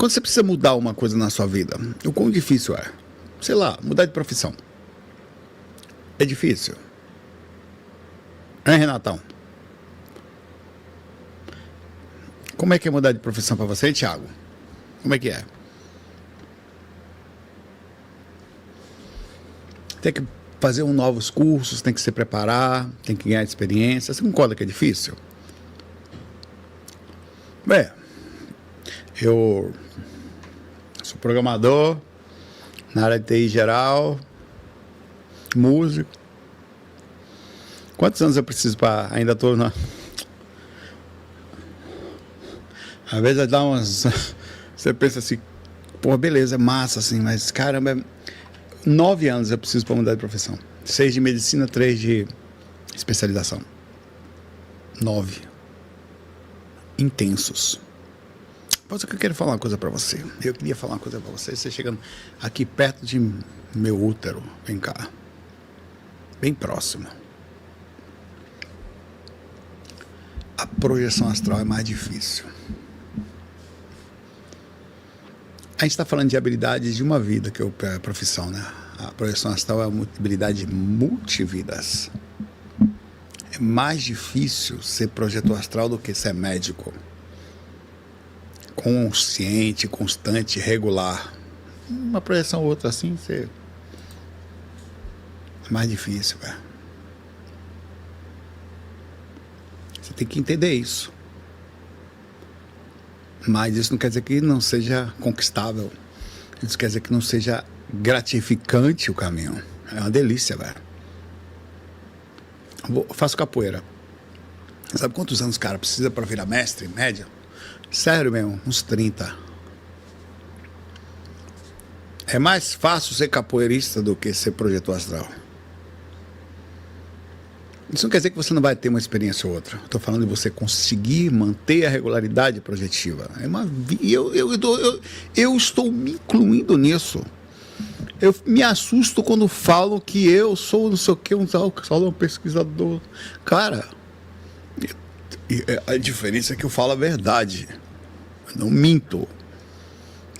Quando você precisa mudar uma coisa na sua vida, o quão difícil é? Sei lá, mudar de profissão. É difícil. Hein, Renatão? Como é que é mudar de profissão para você, Thiago? Como é que é? Tem que fazer novos cursos, tem que se preparar, tem que ganhar experiência. Você concorda que é difícil? Eu sou programador na área de TI geral, músico. Quantos anos eu preciso para... Ainda estou na... Às vezes dá umas... Você pensa assim, pô, beleza, é massa assim, mas caramba, 9 anos eu preciso para mudar de profissão. 6 de medicina, 3 de especialização. 9. Intensos. Mas eu quero falar uma coisa para você. Eu queria falar uma coisa para você. Você chegando aqui perto de meu útero. Vem cá. Bem próximo. A projeção astral é mais difícil. A gente está falando de habilidades de uma vida, que é a profissão, né? A projeção astral é uma habilidade de multividas. É mais difícil ser projetor astral do que ser médico. Consciente, constante, regular. Uma projeção ou outra assim, é mais difícil, velho. Você tem que entender isso. Mas isso não quer dizer que não seja conquistável. Isso quer dizer que não seja gratificante o caminho. É uma delícia, velho. Faço capoeira. Sabe quantos anos o cara precisa para virar mestre, média? Sério mesmo, uns 30. É mais fácil ser capoeirista do que ser projetor astral. Isso não quer dizer que você não vai ter uma experiência ou outra. Estou falando de você conseguir manter a regularidade projetiva. Eu estou me incluindo nisso. Eu me assusto quando falo que eu sou não sei o que, um pesquisador. Cara, a diferença é que eu falo a verdade. Eu não minto.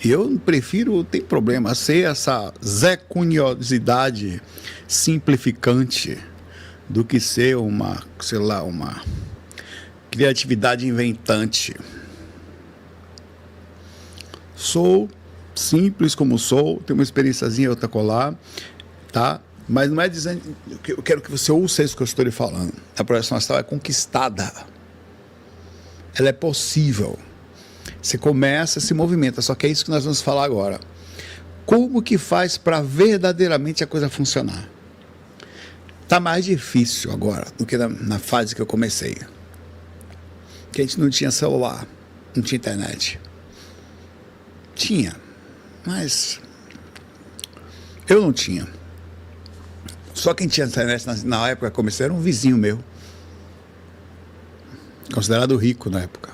Eu prefiro, tem problema, ser essa zecuniosidade simplificante do que ser uma, sei lá, uma criatividade inventante. Sou simples como sou, tenho uma experiênciazinha outra colar, tá? Mas não é dizendo que eu quero que você ouça isso que eu estou lhe falando. A projeção astral é conquistada. Ela é possível. Você começa, se movimenta, só que é isso que nós vamos falar agora. Como que faz para verdadeiramente a coisa funcionar? Está mais difícil agora do que na fase que eu comecei. Que a gente não tinha celular, não tinha internet. Tinha, mas eu não tinha. Só quem tinha internet na época que eu comecei era um vizinho meu. Considerado rico na época.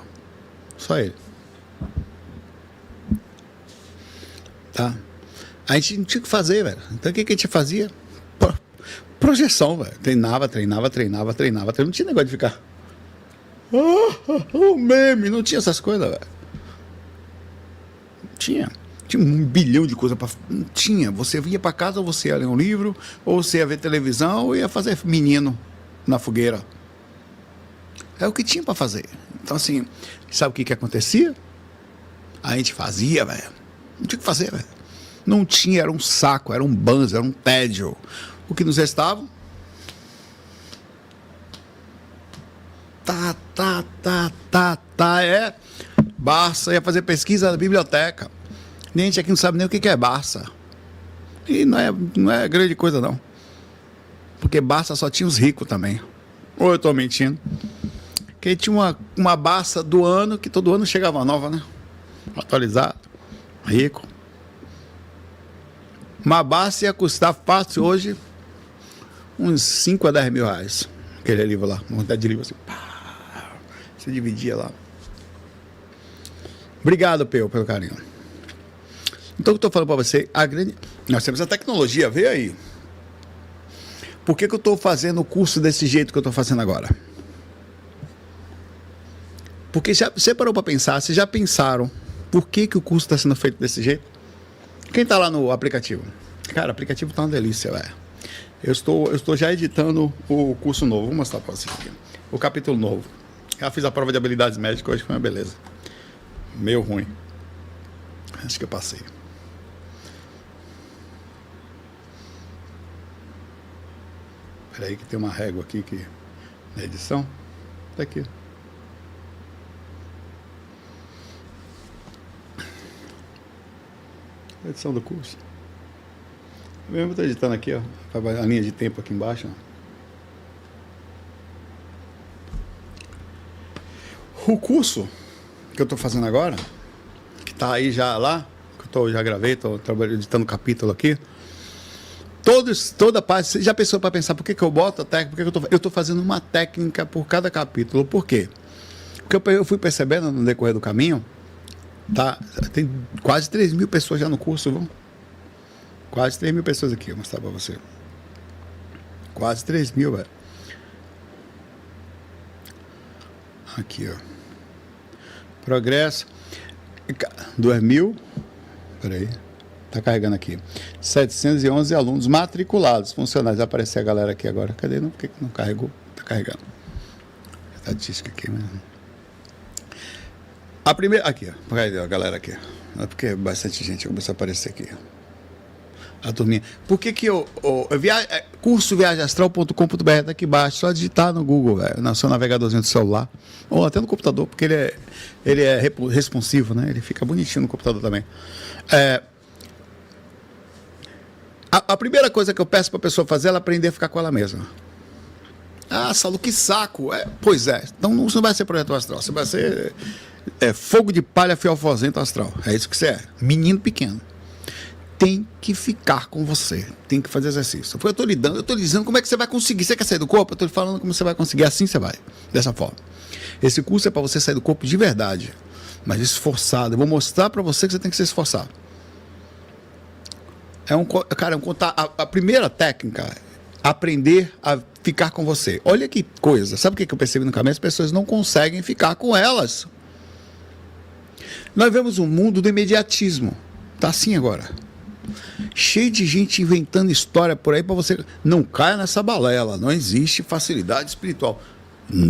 Só ele. Tá? A gente não tinha o que fazer, velho. Então o que a gente fazia? Projeção, velho. Treinava. Não tinha negócio de ficar. Meme. Não tinha essas coisas, velho. Tinha um bilhão de coisas para. Não tinha. Você ia para casa, ou você ia ler um livro, ou você ia ver televisão, ou ia fazer menino na fogueira. É o que tinha para fazer. Então, assim, sabe o que acontecia? A gente fazia, velho. Não tinha o que fazer, velho. Não tinha, era um saco, era um banzo, era um tédio. O que nos restava? É Barça, ia fazer pesquisa na biblioteca. Nem gente aqui não sabe nem o que é Barça. E não é grande coisa, não. Porque Barça só tinha os ricos também. Ou eu estou mentindo? Que tinha uma Barça do ano, que todo ano chegava nova, né? Atualizado, rico. Uma Barça ia custar fácil hoje uns 5 a 10 mil reais. Aquele livro lá, uma vontade de livro assim. Pá, você dividia lá. Obrigado, Peu, pelo carinho. Então, o que eu estou falando para você, nós temos a tecnologia, vê aí. Por que eu estou fazendo o curso desse jeito que eu estou fazendo agora? Porque você parou para pensar, vocês já pensaram, Por que o curso está sendo feito desse jeito? Quem está lá no aplicativo? Cara, o aplicativo está uma delícia, velho. Eu estou já editando o curso novo. Vou mostrar para vocês aqui. O capítulo novo. Já fiz a prova de habilidades médicas, hoje foi uma beleza. Meio ruim. Acho que eu passei. Espera aí que tem uma régua aqui que, na edição. Tá aqui. A edição do curso. Eu mesmo estou editando aqui, ó. A linha de tempo aqui embaixo, ó. O curso que eu estou fazendo agora, que está aí já lá, que eu já gravei, estou editando capítulo aqui. Toda parte, você já pensou para pensar por que eu boto a técnica? Porque eu estou fazendo uma técnica por cada capítulo. Por quê? Porque eu fui percebendo no decorrer do caminho, tá? Tem quase 3 mil pessoas já no curso, viu? Quase 3 mil pessoas aqui, vou mostrar para você. Quase 3 mil, velho. Aqui, ó. Progresso. 2.000. Peraí. Tá carregando aqui. 711 alunos matriculados, funcionários. Vai aparecer a galera aqui agora. Cadê? Por que não carregou? Tá carregando. Estatística aqui mesmo. A primeira. Aqui, ó. Cadê a galera aqui? Porque bastante gente começou a aparecer aqui. A turminha. Por que curso viagemastral.com.br tá aqui embaixo, só digitar no Google, velho, no seu navegadorzinho do celular, ou até no computador, porque ele é responsivo, né? Ele fica bonitinho no computador também. A primeira coisa que eu peço para a pessoa fazer é ela aprender a ficar com ela mesma. Ah, Saulo, que saco. Pois é. Então não vai ser projeto astral, você vai ser fogo de palha fiofosento astral. É isso que você é. Menino pequeno. Tem que ficar com você, tem que fazer exercício. Eu estou dizendo como é que você vai conseguir. Você quer sair do corpo? Eu estou falando como você vai conseguir. Assim você vai, dessa forma. Esse curso é para você sair do corpo de verdade, mas esforçado. Eu vou mostrar para você que você tem que se esforçar. A primeira técnica é aprender a ficar com você. Olha que coisa. Sabe o que eu percebi no caminho? As pessoas não conseguem ficar com elas. Nós vemos um mundo do imediatismo. Está assim agora. Cheio de gente inventando história por aí para você. Não caia nessa balela. Não existe facilidade espiritual.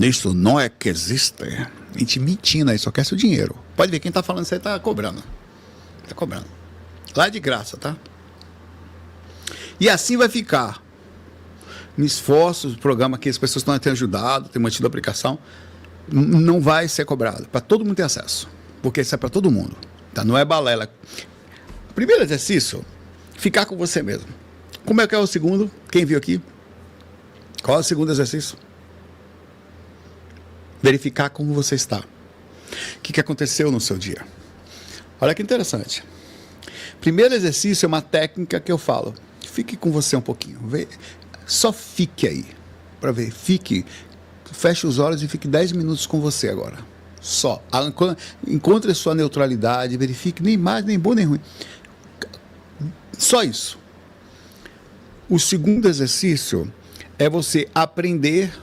Isso não é que existe. A gente mentindo aí, só quer seu dinheiro. Pode ver, quem está falando isso aí está cobrando. Está cobrando. Lá é de graça, tá? E assim vai ficar. No esforço, o programa que as pessoas estão tendo ajudado, têm mantido a aplicação, não vai ser cobrado. Para todo mundo ter acesso. Porque isso é para todo mundo. Tá? Não é balela. Primeiro exercício, ficar com você mesmo. Como é que é o segundo? Quem viu aqui? Qual é o segundo exercício? Verificar como você está. O que aconteceu no seu dia. Olha que interessante. Primeiro exercício é uma técnica que eu falo. Fique com você um pouquinho. Só fique aí. Para ver. Fique. Feche os olhos e fique 10 minutos com você agora. Só. Encontre a sua neutralidade. Verifique nem mais, nem bom, nem ruim. Só isso. O segundo exercício é você aprender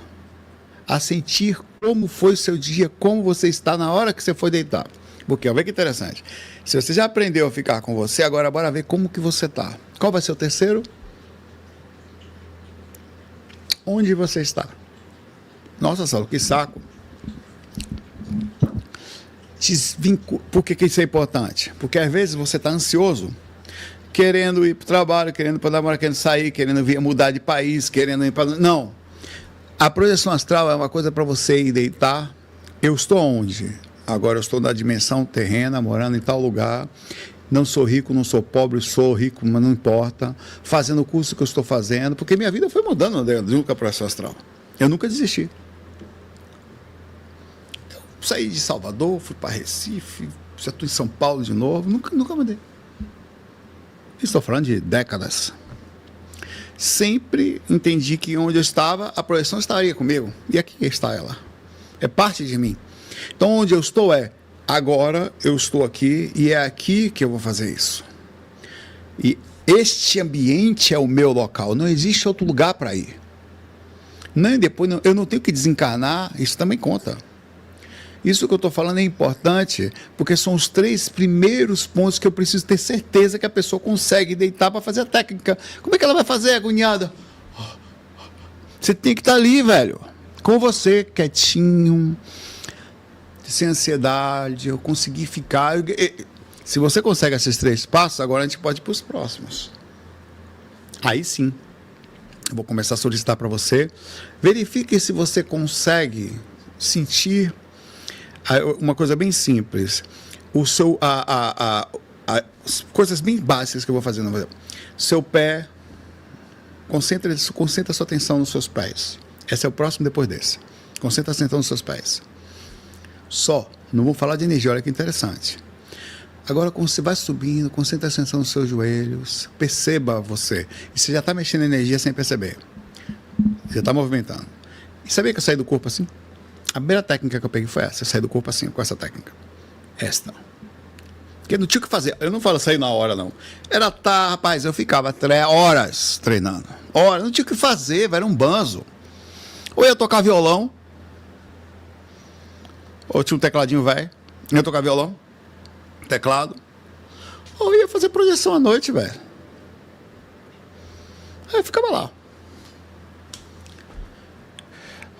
a sentir como foi o seu dia, como você está na hora que você foi deitar. Porque, olha que interessante. Se você já aprendeu a ficar com você, agora bora ver como que você está. Qual vai ser o terceiro? Onde você está? Nossa, Saulo, que saco. Por que isso é importante? Porque às vezes você está ansioso, querendo ir para o trabalho, querendo ir para namorar, querendo sair, querendo mudar de país, querendo ir para... Não. A projeção astral é uma coisa para você ir deitar. Eu estou onde? Agora eu estou na dimensão terrena, morando em tal lugar. Não sou rico, não sou pobre, sou rico, mas não importa. Fazendo o curso que eu estou fazendo, porque minha vida foi mudando junto com a projeção astral. Eu nunca desisti. Eu saí de Salvador, fui para Recife, já estou em São Paulo de novo, nunca mudei. Estou falando de décadas. Sempre entendi que onde eu estava, a projeção estaria comigo. E aqui está ela. É parte de mim. Então, onde eu estou agora eu estou aqui e é aqui que eu vou fazer isso. E este ambiente é o meu local. Não existe outro lugar para ir. Nem depois, eu não tenho que desencarnar, isso também conta. Isso que eu estou falando é importante, porque são os 3 primeiros pontos que eu preciso ter certeza que a pessoa consegue deitar para fazer a técnica. Como é que ela vai fazer, agoniada? Você tem que estar ali, velho, com você, quietinho, sem ansiedade, eu consegui ficar. Se você consegue esses 3 passos, agora a gente pode ir para os próximos. Aí sim, eu vou começar a solicitar para você. Verifique se você consegue sentir uma coisa bem simples. Coisas bem básicas que eu vou fazer. Seu pé, concentra a sua atenção nos seus pés. Esse é o próximo depois desse. Concentra a atenção nos seus pés. Só, não vou falar de energia, olha que interessante. Agora, quando você vai subindo, concentra a atenção nos seus joelhos, perceba você. E você já está mexendo energia sem perceber. Já está movimentando. E sabia que eu saí do corpo assim? A primeira técnica que eu peguei foi essa. Eu saí do corpo assim, com essa técnica. Esta. Porque não tinha o que fazer. Eu não falo sair na hora, não. Rapaz, eu ficava 3 horas treinando. Horas, não tinha o que fazer, velho, era um banzo. Ou ia tocar violão, ou tinha um tecladinho velho, ia tocar violão, teclado, ou ia fazer projeção à noite, velho. Aí eu ficava lá.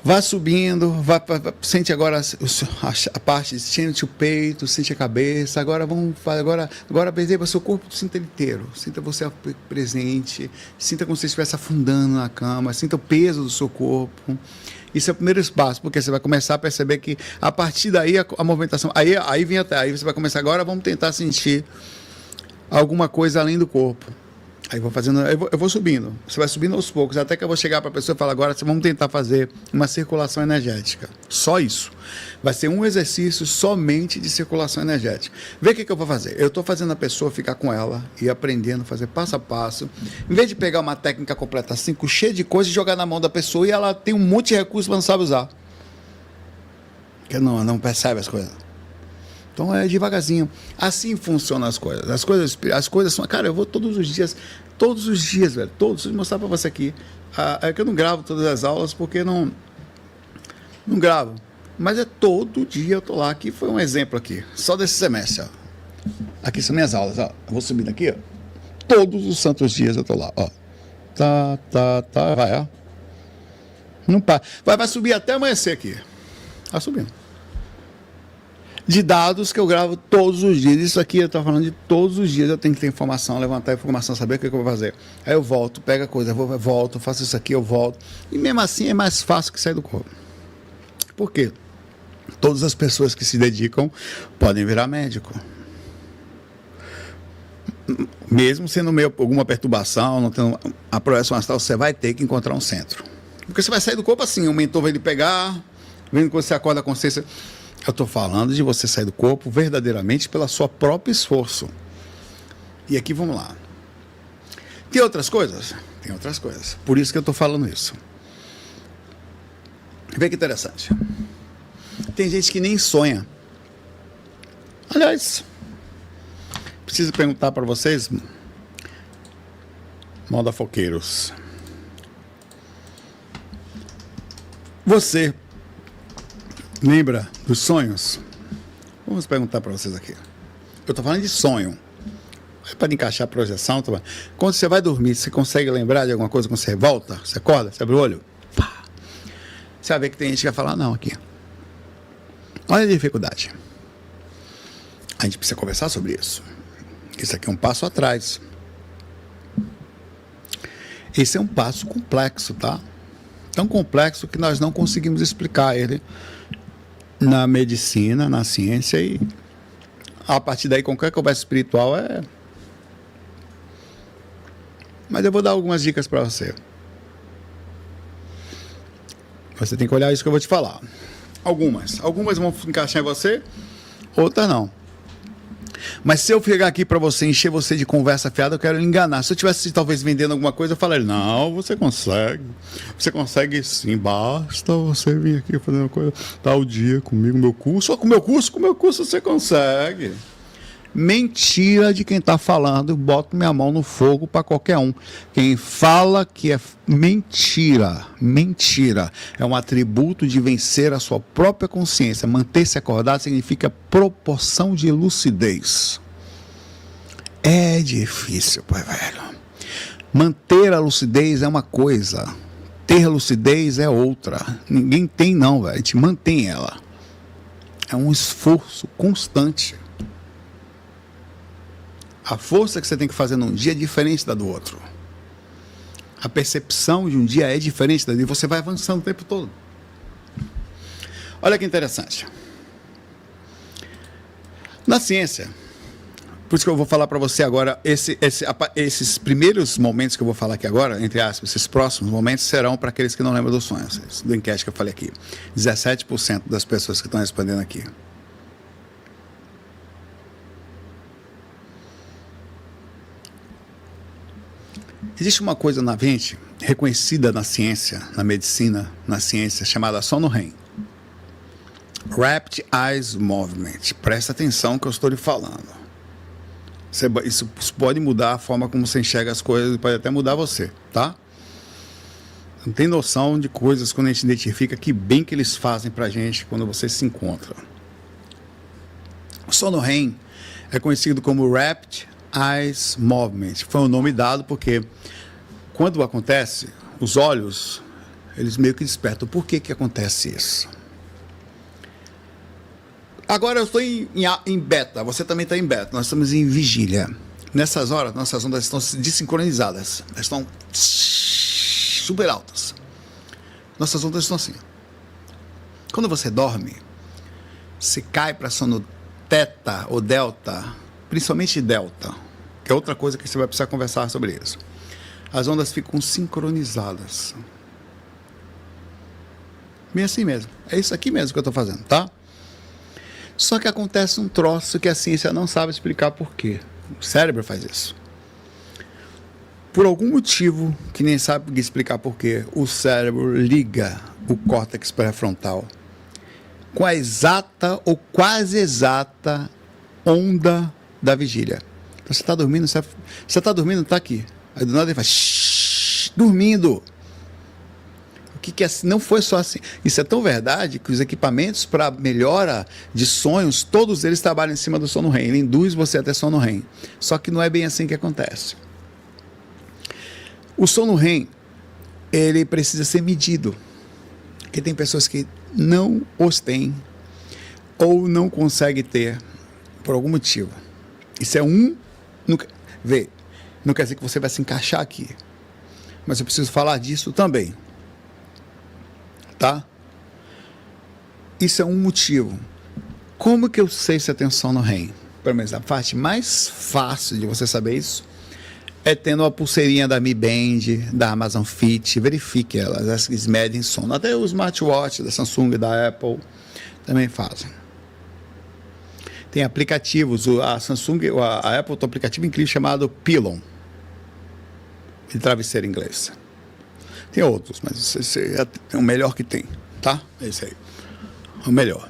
Vai subindo, sente agora a parte, sente o peito, sente a cabeça. Agora perceba seu corpo, sinta ele inteiro. Sinta você presente, sinta como se você estivesse afundando na cama, sinta o peso do seu corpo. Isso é o primeiro espaço, porque você vai começar a perceber que a partir daí a movimentação, aí vem até aí, você vai começar agora, vamos tentar sentir alguma coisa além do corpo. Aí eu vou subindo. Você vai subindo aos poucos, até que eu vou chegar para a pessoa e falar, agora vamos tentar fazer uma circulação energética. Só isso. Vai ser um exercício somente de circulação energética. Vê o que eu vou fazer. Eu estou fazendo a pessoa ficar com ela e aprendendo a fazer passo a passo. Em vez de pegar uma técnica completa assim, cheia de coisas, e jogar na mão da pessoa e ela tem um monte de recursos, mas não sabe usar. Porque não percebe as coisas. Então é devagarzinho. Assim funcionam as coisas. As coisas são... Cara, eu vou todos os dias, velho. Todos. Vou mostrar para você aqui. É que eu não gravo todas as aulas porque não gravo. Mas é todo dia eu tô lá. Aqui foi um exemplo aqui. Só desse semestre, ó. Aqui são minhas aulas, ó. Eu vou subindo aqui, ó. Todos os santos dias eu tô lá, ó. Tá. Vai, ó. Não para. Vai subir até amanhecer aqui. Vai subindo. De dados que eu gravo todos os dias. Isso aqui eu estou falando de todos os dias. Eu tenho que ter informação, levantar informação, saber o que eu vou fazer. Aí eu volto, pego a coisa, volto, faço isso aqui, eu volto. E mesmo assim é mais fácil que sair do corpo. Por quê? Todas as pessoas que se dedicam podem virar médico. Mesmo sendo meio alguma perturbação, não tendo a projeção astral, você vai ter que encontrar um centro. Porque você vai sair do corpo assim, o mentor vai lhe pegar, vendo quando você acorda a consciência. Eu estou falando de você sair do corpo verdadeiramente pelo seu próprio esforço. E aqui vamos lá. Tem outras coisas? Tem outras coisas. Por isso que eu estou falando isso. Vê que interessante. Tem gente que nem sonha. Aliás, preciso perguntar para vocês, modafoqueiros. Você lembra dos sonhos? Vamos perguntar para vocês aqui. Eu estou falando de sonho. É para encaixar a projeção. Quando você vai dormir, você consegue lembrar de alguma coisa quando você volta? Você acorda? Você abre o olho? Pá. Você vai ver que tem gente que vai falar, não, aqui. Olha a dificuldade. A gente precisa conversar sobre isso. Isso aqui é um passo atrás. Esse é um passo complexo, tá? Tão complexo que nós não conseguimos explicar ele na medicina, na ciência, e a partir daí qualquer conversa espiritual é... Mas eu vou dar algumas dicas para você. Você tem que olhar isso que eu vou te falar. Algumas vão encaixar em você, outras não. Mas se eu chegar aqui para você, encher você de conversa fiada, eu quero lhe enganar. Se eu estivesse talvez vendendo alguma coisa, eu falaria, não, você consegue sim, basta você vir aqui fazendo uma coisa tal dia comigo, meu curso, só com meu curso você consegue. Mentira de quem está falando, boto minha mão no fogo para qualquer um. Quem fala que é mentira, mentira, é um atributo de vencer a sua própria consciência. Manter-se acordado significa proporção de lucidez. É difícil, pai velho. Manter a lucidez é uma coisa, ter lucidez é outra. Ninguém tem não, velho. A gente mantém ela. É um esforço constante. A força que você tem que fazer num dia é diferente da do outro. A percepção de um dia é diferente da do outro. Você vai avançando o tempo todo. Olha que interessante. Na ciência, por isso que eu vou falar para você agora, esses primeiros momentos que eu vou falar aqui agora, entre aspas, esses próximos momentos, serão para aqueles que não lembram dos sonhos, do enquete que eu falei aqui. 17% das pessoas que estão respondendo aqui. Existe uma coisa na mente, reconhecida na ciência, na medicina, na ciência, chamada sono REM. Rapid Eye Movement. Presta atenção que eu estou lhe falando. Isso pode mudar a forma como você enxerga as coisas, pode até mudar você, tá? Não tem noção de coisas quando a gente identifica que bem que eles fazem pra gente quando você se encontra. O sono REM é conhecido como Rapid Eyes Movement. Foi um nome dado porque quando acontece, os olhos, eles meio que despertam. Por que acontece isso? Agora eu estou em beta, você também está em beta, nós estamos em vigília. Nessas horas, nossas ondas estão desincronizadas, elas estão super altas. Nossas ondas estão assim. Quando você dorme, você cai para sono teta ou delta, principalmente delta, que é outra coisa que você vai precisar conversar sobre isso. As ondas ficam sincronizadas. Bem assim mesmo, é isso aqui mesmo que eu estou fazendo, tá? Só que acontece um troço que a ciência não sabe explicar por quê. O cérebro faz isso. Por algum motivo, que nem sabe explicar por quê, o cérebro liga o córtex pré-frontal com a exata ou quase exata onda da vigília. Então você está dormindo, você está dormindo, está aqui. Aí do nada ele faz shhh, dormindo. Que assim, não foi só assim. Isso é tão verdade que os equipamentos para melhora de sonhos, todos eles trabalham em cima do sono REM. Ele induz você até sono REM. Só que não é bem assim que acontece. O sono REM, ele precisa ser medido. Porque tem pessoas que não os têm ou não conseguem ter por algum motivo. Isso é não quer dizer que você vai se encaixar aqui. Mas eu preciso falar disso também. Tá? Isso é um motivo. Como que eu sei se eu tenho sono REM? Pelo menos a parte mais fácil de você saber isso é tendo uma pulseirinha da Mi Band, da Amazon Fit. Verifique elas, eles medem sono. Até o smartwatch da Samsung e da Apple também fazem. Tem aplicativos, a Samsung, a Apple tem um aplicativo incrível chamado Pillow, de travesseiro em inglês. Tem outros, mas esse é o melhor que tem, tá? Esse aí, o melhor.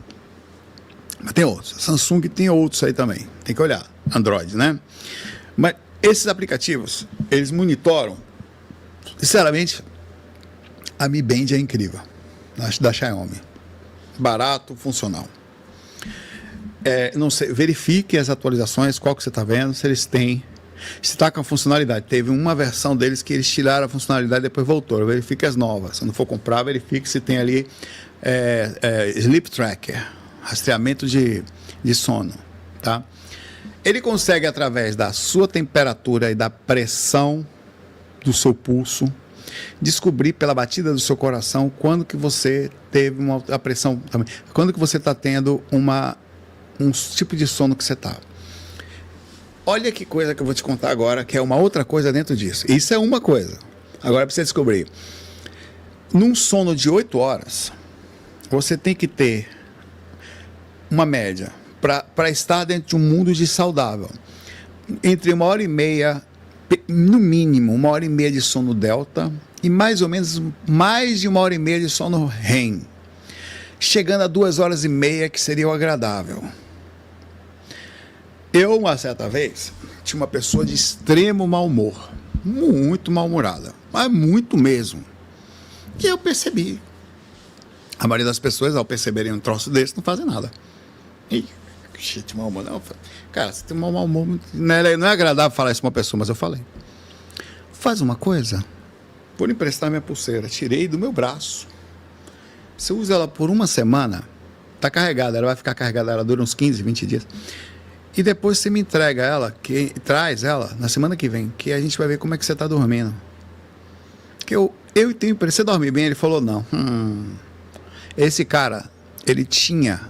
Mas tem outros. A Samsung tem outros aí também. Tem que olhar. Android, né? Mas esses aplicativos, eles monitoram. Sinceramente, a Mi Band é incrível. Da Xiaomi. Barato, funcional. Não sei, verifique as atualizações, qual que você está vendo, se eles têm. Se está com a funcionalidade. Teve uma versão deles que eles tiraram a funcionalidade e depois voltou. Verifique as novas. Se não for comprar, verifique se tem ali Sleep Tracker, rastreamento de sono. Tá? Ele consegue, através da sua temperatura e da pressão do seu pulso, descobrir pela batida do seu coração quando que você teve a pressão também. Quando que você está tendo um tipo de sono que você está. Olha que coisa que eu vou te contar agora, que é uma outra coisa dentro disso. Isso é uma coisa. Agora para você descobrir. Num sono de 8 horas, você tem que ter uma média para estar dentro de um mundo de saudável. Entre 1h30, no mínimo, 1h30 de sono delta e mais ou menos mais de 1h30 de sono REM. Chegando a 2h30, que seria o agradável. Eu, uma certa vez, tinha uma pessoa de extremo mau humor, muito mal-humorada, mas muito mesmo. E eu percebi. A maioria das pessoas, ao perceberem um troço desse, não fazem nada. Ih, que shit, mau humor. Não, cara, você tem um mau humor. Não é agradável falar isso pra uma pessoa, mas eu falei. Faz uma coisa. Vou emprestar minha pulseira. Tirei do meu braço. Você usa ela por uma semana, tá carregada, ela vai ficar carregada, ela dura uns 15, 20 dias. E depois você me entrega ela, traz ela na semana que vem, que a gente vai ver como é que você tá dormindo. Que eu tenho impressão, você dorme bem? Ele falou, não. Esse cara, ele tinha,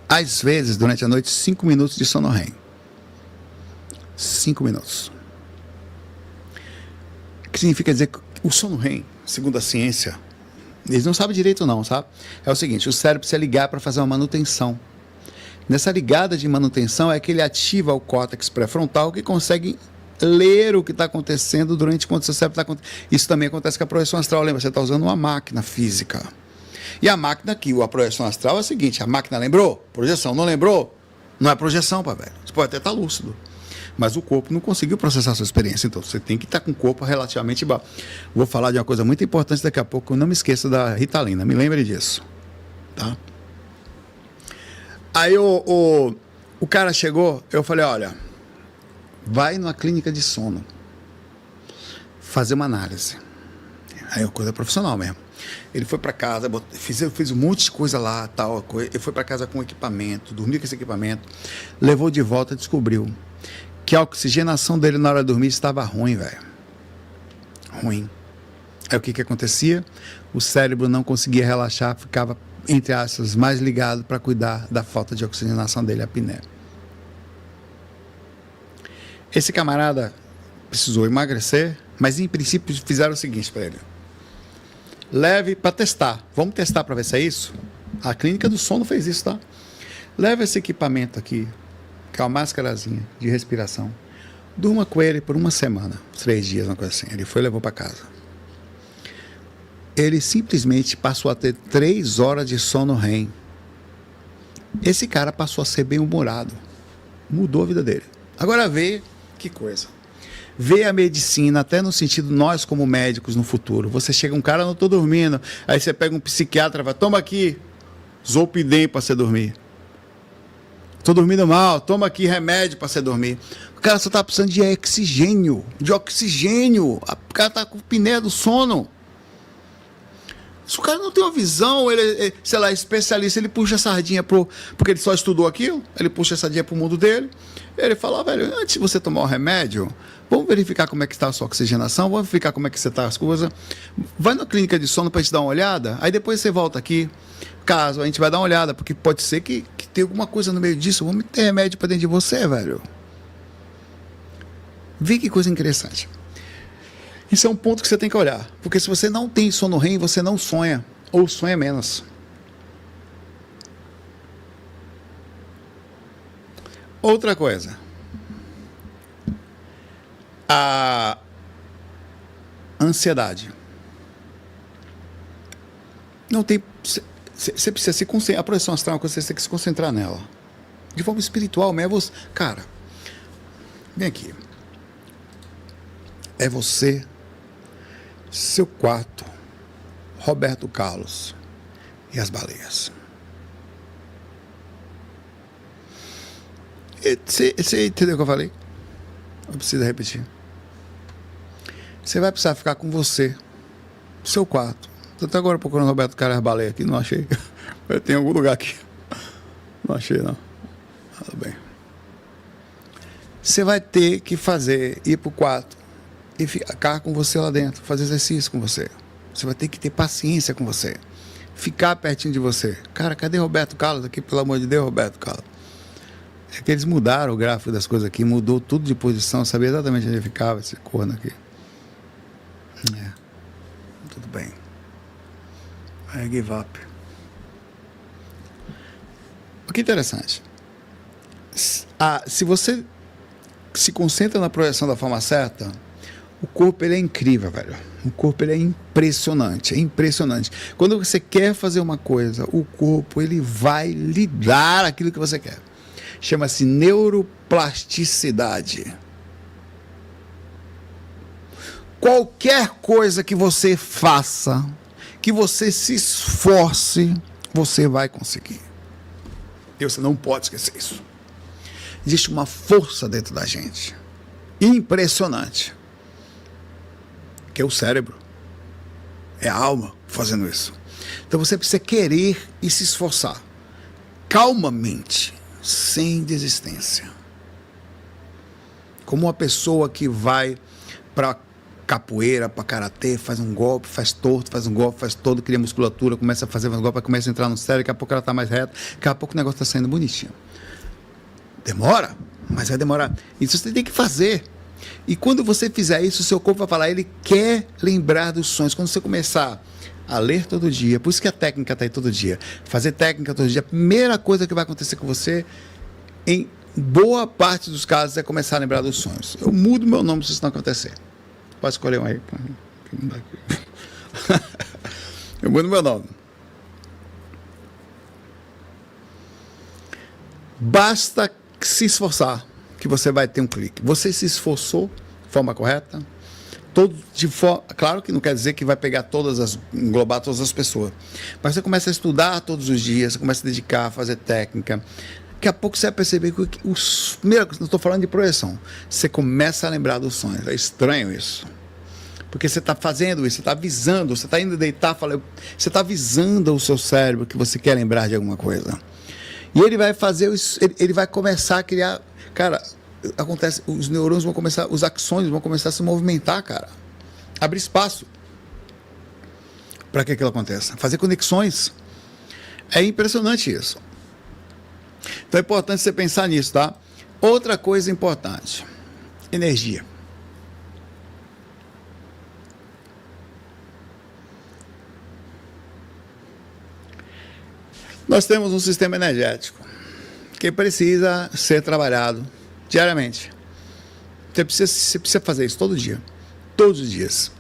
às vezes, durante a noite, 5 minutos de sono REM. 5 minutos. O que significa dizer que o sono REM, segundo a ciência, eles não sabem direito não, sabe? É o seguinte, o cérebro precisa ligar para fazer uma manutenção. Nessa ligada de manutenção é que ele ativa o córtex pré-frontal que consegue ler o que está acontecendo durante quando seu cérebro está acontecendo. Isso também acontece com a projeção astral, lembra? Você está usando uma máquina física. E a máquina aqui, a projeção astral é a seguinte, a máquina lembrou? Projeção. Não lembrou? Não é projeção, pá, velho. Você pode até estar lúcido. Mas o corpo não conseguiu processar a sua experiência. Então, você tem que estar com o corpo relativamente baixo. Vou falar de uma coisa muito importante daqui a pouco. Não me esqueça da Ritalina. Me lembre disso. Tá? Aí o cara chegou, eu falei, olha, vai numa clínica de sono fazer uma análise. Aí é uma coisa profissional mesmo. Ele foi para casa, fez um monte de coisa lá, tal, ele foi para casa com equipamento, dormiu com esse equipamento, levou de volta e descobriu que a oxigenação dele na hora de dormir estava ruim, velho. Ruim. Aí o que acontecia? O cérebro não conseguia relaxar, ficava, entre aspas, mais ligado para cuidar da falta de oxigenação dele, a apneia. Esse camarada precisou emagrecer, mas em princípio fizeram o seguinte para ele. Leve para testar. Vamos testar para ver se é isso? A clínica do sono fez isso, tá? Leve esse equipamento aqui, que é uma máscarazinha de respiração. Durma com ele por uma semana, 3 dias, uma coisa assim. Ele foi e levou para casa. Ele simplesmente passou a ter 3 horas de sono REM. Esse cara passou a ser bem-humorado. Mudou a vida dele. Agora vê que coisa. Vê a medicina, até no sentido, nós como médicos no futuro. Você chega, um cara, não estou dormindo. Aí você pega um psiquiatra e fala, toma aqui Zolpidem para você dormir. Estou dormindo mal, toma aqui remédio para você dormir. O cara só está precisando de oxigênio. O cara está com apneia do sono. Se o cara não tem uma visão, ele, sei lá, é especialista, ele puxa a sardinha porque ele só estudou aquilo, ele puxa a sardinha pro mundo dele, ele fala, velho, antes de você tomar o remédio, vamos verificar como é que está a sua oxigenação, vamos verificar como é que você está as coisas, vai na clínica de sono para gente dar uma olhada, aí depois você volta aqui, caso a gente vai dar uma olhada, porque pode ser que tem alguma coisa no meio disso, vamos ter remédio para dentro de você, velho. Vê que coisa interessante. Isso é um ponto que você tem que olhar. Porque se você não tem sono REM, você não sonha. Ou sonha menos. Outra coisa. A ansiedade. Não tem... Você precisa se concentrar. A projeção astral é uma coisa que você tem que se concentrar nela. De forma espiritual mesmo. Cara, vem aqui. É você... Seu quarto, Roberto Carlos e as baleias. Você entendeu o que eu falei? Não precisa repetir. Você vai precisar ficar com você, seu quarto. Estou até agora procurando Roberto Carlos e as baleias aqui, não achei. Eu tenho algum lugar aqui. Não achei, não. Tudo bem. Você vai ter que ir para o quarto e ficar com você lá dentro, fazer exercício com você. Você vai ter que ter paciência com você. Ficar pertinho de você. Cara, cadê Roberto Carlos aqui, pelo amor de Deus, Roberto Carlos? É que eles mudaram o gráfico das coisas aqui, mudou tudo de posição, sabia exatamente onde ficava esse corno aqui. Tudo bem. I give up. O que é interessante. Se você se concentra na projeção da forma certa, o corpo ele é incrível, velho. O corpo ele é impressionante, Quando você quer fazer uma coisa, o corpo ele vai lhe dar aquilo que você quer. chama-se neuroplasticidade. Qualquer coisa que você faça, que você se esforce, você vai conseguir. E você não pode esquecer isso. Existe uma força dentro da gente, impressionante, que é o cérebro, é a alma fazendo isso. Então você precisa querer e se esforçar, calmamente, sem desistência. Como uma pessoa que vai para capoeira, para karatê, faz um golpe, faz torto, faz um golpe, faz todo, cria musculatura, começa a fazer um golpe, começa a entrar no cérebro, daqui a pouco ela está mais reta, daqui a pouco o negócio está saindo bonitinho. Demora, mas vai demorar. Isso você tem que fazer. E quando você fizer isso, o seu corpo vai falar, ele quer lembrar dos sonhos. Quando você começar a ler todo dia, por isso que a técnica está aí todo dia, fazer técnica todo dia, a primeira coisa que vai acontecer com você, em boa parte dos casos, é começar a lembrar dos sonhos. Eu mudo meu nome se isso não acontecer. Pode escolher um aí. Eu mudo meu nome. Basta se esforçar, que você vai ter um clique. Você se esforçou de forma correta? Claro que não quer dizer que vai pegar englobar todas as pessoas. Mas você começa a estudar todos os dias, você começa a dedicar, a fazer técnica. Daqui a pouco você vai perceber que não estou falando de projeção. Você começa a lembrar dos sonhos. É estranho isso. Porque você está fazendo isso, você está avisando, você está indo deitar, você está avisando o seu cérebro que você quer lembrar de alguma coisa. E ele vai fazer isso, ele vai começar a criar. Cara, acontece, os neurônios vão começar, os axônios vão começar a se movimentar, cara. Abrir espaço. Para que aquilo aconteça? Fazer conexões. É impressionante isso. Então é importante você pensar nisso, tá? Outra coisa importante: energia. Nós temos um sistema energético que precisa ser trabalhado diariamente. Você precisa fazer isso todo dia. Todos os dias.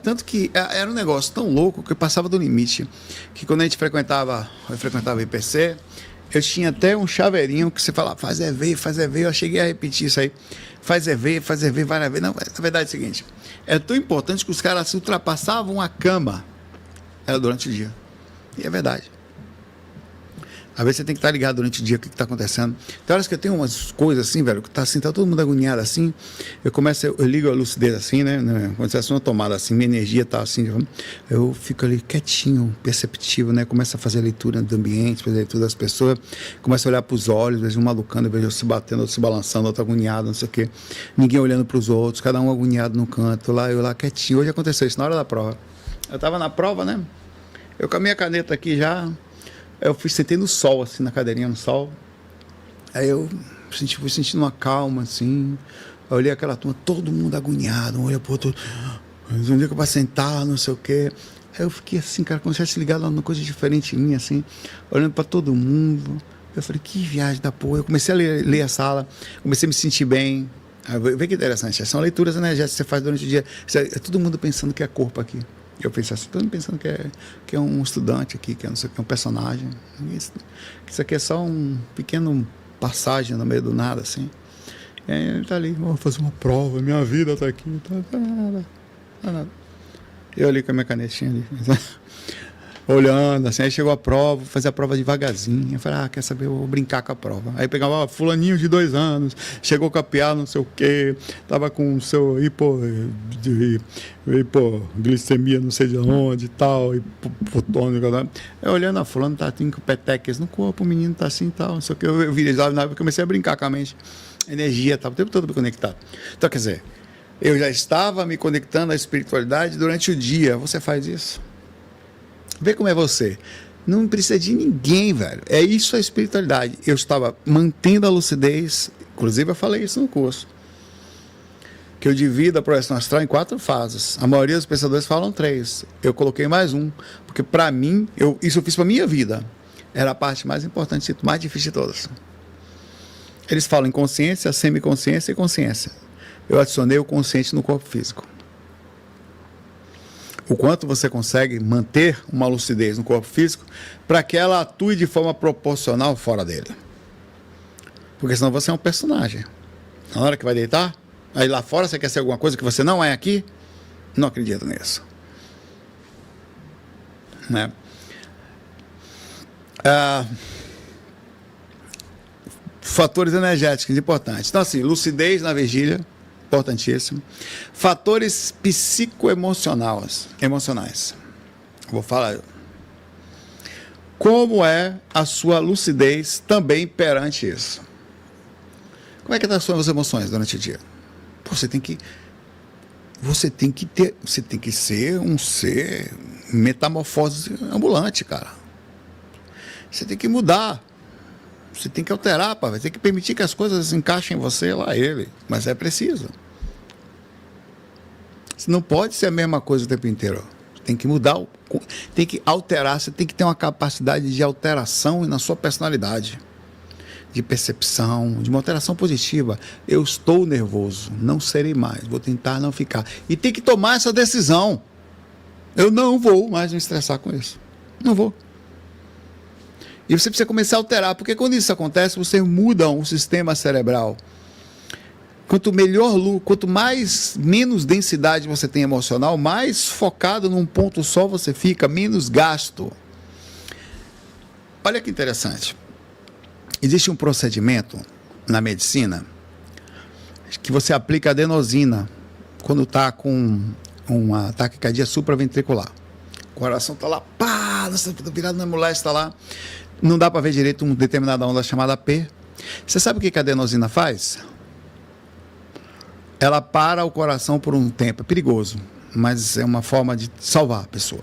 Tanto que era um negócio tão louco que eu passava do limite. Que quando eu frequentava o IPC, eu tinha até um chaveirinho que você falava, faz EV. Eu cheguei a repetir isso aí. Faz EV, várias vezes. Não, na verdade é o seguinte. É tão importante que os caras se ultrapassavam a cama. Era durante o dia. E é verdade. Às vezes você tem que estar ligado durante o dia o que está acontecendo. Tem horas que eu tenho umas coisas assim, velho, que tá assim, tá todo mundo agoniado assim. Eu ligo a lucidez assim, né? Quando você uma tomada assim, minha energia tá assim, eu fico ali quietinho, perceptivo, né? Começo a fazer a leitura do ambiente, fazer a leitura das pessoas, começo a olhar para os olhos, vejo um malucando, vejo eu se batendo, outro se balançando, outro agoniado, não sei o quê. Ninguém olhando para os outros, cada um agoniado no canto, eu lá quietinho. Hoje aconteceu isso na hora da prova. Eu tava na prova, né? Eu com a minha caneta aqui já. Eu sentei no sol, assim, na cadeirinha no sol. Aí eu fui sentindo uma calma, assim. Eu olhei aquela turma, todo mundo agoniado, um olha pro outro. Um dia que eu vou sentar, não sei o quê. Aí eu fiquei assim, cara, comecei a se ligar lá numa coisa diferente em mim, assim, olhando pra todo mundo. Eu falei, que viagem da porra. Eu comecei a ler a sala, comecei a me sentir bem. Vê que interessante, são leituras energéticas que você faz durante o dia. É todo mundo pensando que é corpo aqui. Eu pensei assim, todo mundo pensando que é um estudante aqui, que é, não sei, que é um personagem. Isso aqui é só um pequeno passagem no meio do nada, assim. E aí ele tá ali, vou fazer uma prova, minha vida tá aqui, nada. Eu ali com a minha canetinha ali, olhando, assim, aí chegou a prova, vou fazer a prova devagarzinho. Eu falei, quer saber, eu vou brincar com a prova. Aí pegava, fulaninho de 2 anos, chegou com a piada, não sei o quê, tava com o seu hipoglicemia, não sei de onde e tal, hipotônico. Aí olhando a fulano, tá assim, com petequias no corpo, o menino tá assim e tal, não sei o quê. Eu virei lá, eu comecei a brincar com a mente. Energia, tava o tempo todo conectado. Então, quer dizer, eu já estava me conectando à espiritualidade durante o dia. Você faz isso? Vê como é você. Não precisa de ninguém, velho. É isso a espiritualidade. Eu estava mantendo a lucidez. Inclusive, eu falei isso no curso. Que eu divido a projeção astral em 4 fases. A maioria dos pensadores falam 3. Eu coloquei mais um. Porque, para mim, isso eu fiz para minha vida. Era a parte mais importante, mais difícil de todas. Eles falam em consciência, semiconsciência e consciência. Eu adicionei o consciente no corpo físico. O quanto você consegue manter uma lucidez no corpo físico para que ela atue de forma proporcional fora dele. Porque senão você é um personagem. Na hora que vai deitar, aí lá fora você quer ser alguma coisa que você não é aqui, não acredito nisso. Né? Fatores energéticos importantes. Então, assim, lucidez na vigília, importantíssimo. Fatores psicoemocionais. Vou falar. Como é a sua lucidez também perante isso? Como é que estão as suas emoções durante o dia? Você tem que ser um ser metamorfose ambulante, cara. Você tem que mudar. Você tem que alterar, pá. Vai ter que permitir que as coisas encaixem em você, lá ele. Mas é preciso. Você não pode ser a mesma coisa o tempo inteiro. Tem que mudar, tem que alterar. Você tem que ter uma capacidade de alteração na sua personalidade. De percepção, de uma alteração positiva. Eu estou nervoso, não serei mais. Vou tentar não ficar. E tem que tomar essa decisão. Eu não vou mais me estressar com isso. Não vou. E você precisa começar a alterar, porque quando isso acontece, você muda o sistema cerebral. Quanto menos densidade você tem emocional, mais focado num ponto só você fica, menos gasto. Olha que interessante. Existe um procedimento na medicina que você aplica adenosina quando está com uma taquicardia supraventricular. O coração está lá, pá, virado na mulher, está lá. Não dá para ver direito uma determinada onda chamada P. Você sabe o que a adenosina faz? Ela para o coração por um tempo. É perigoso, mas é uma forma de salvar a pessoa.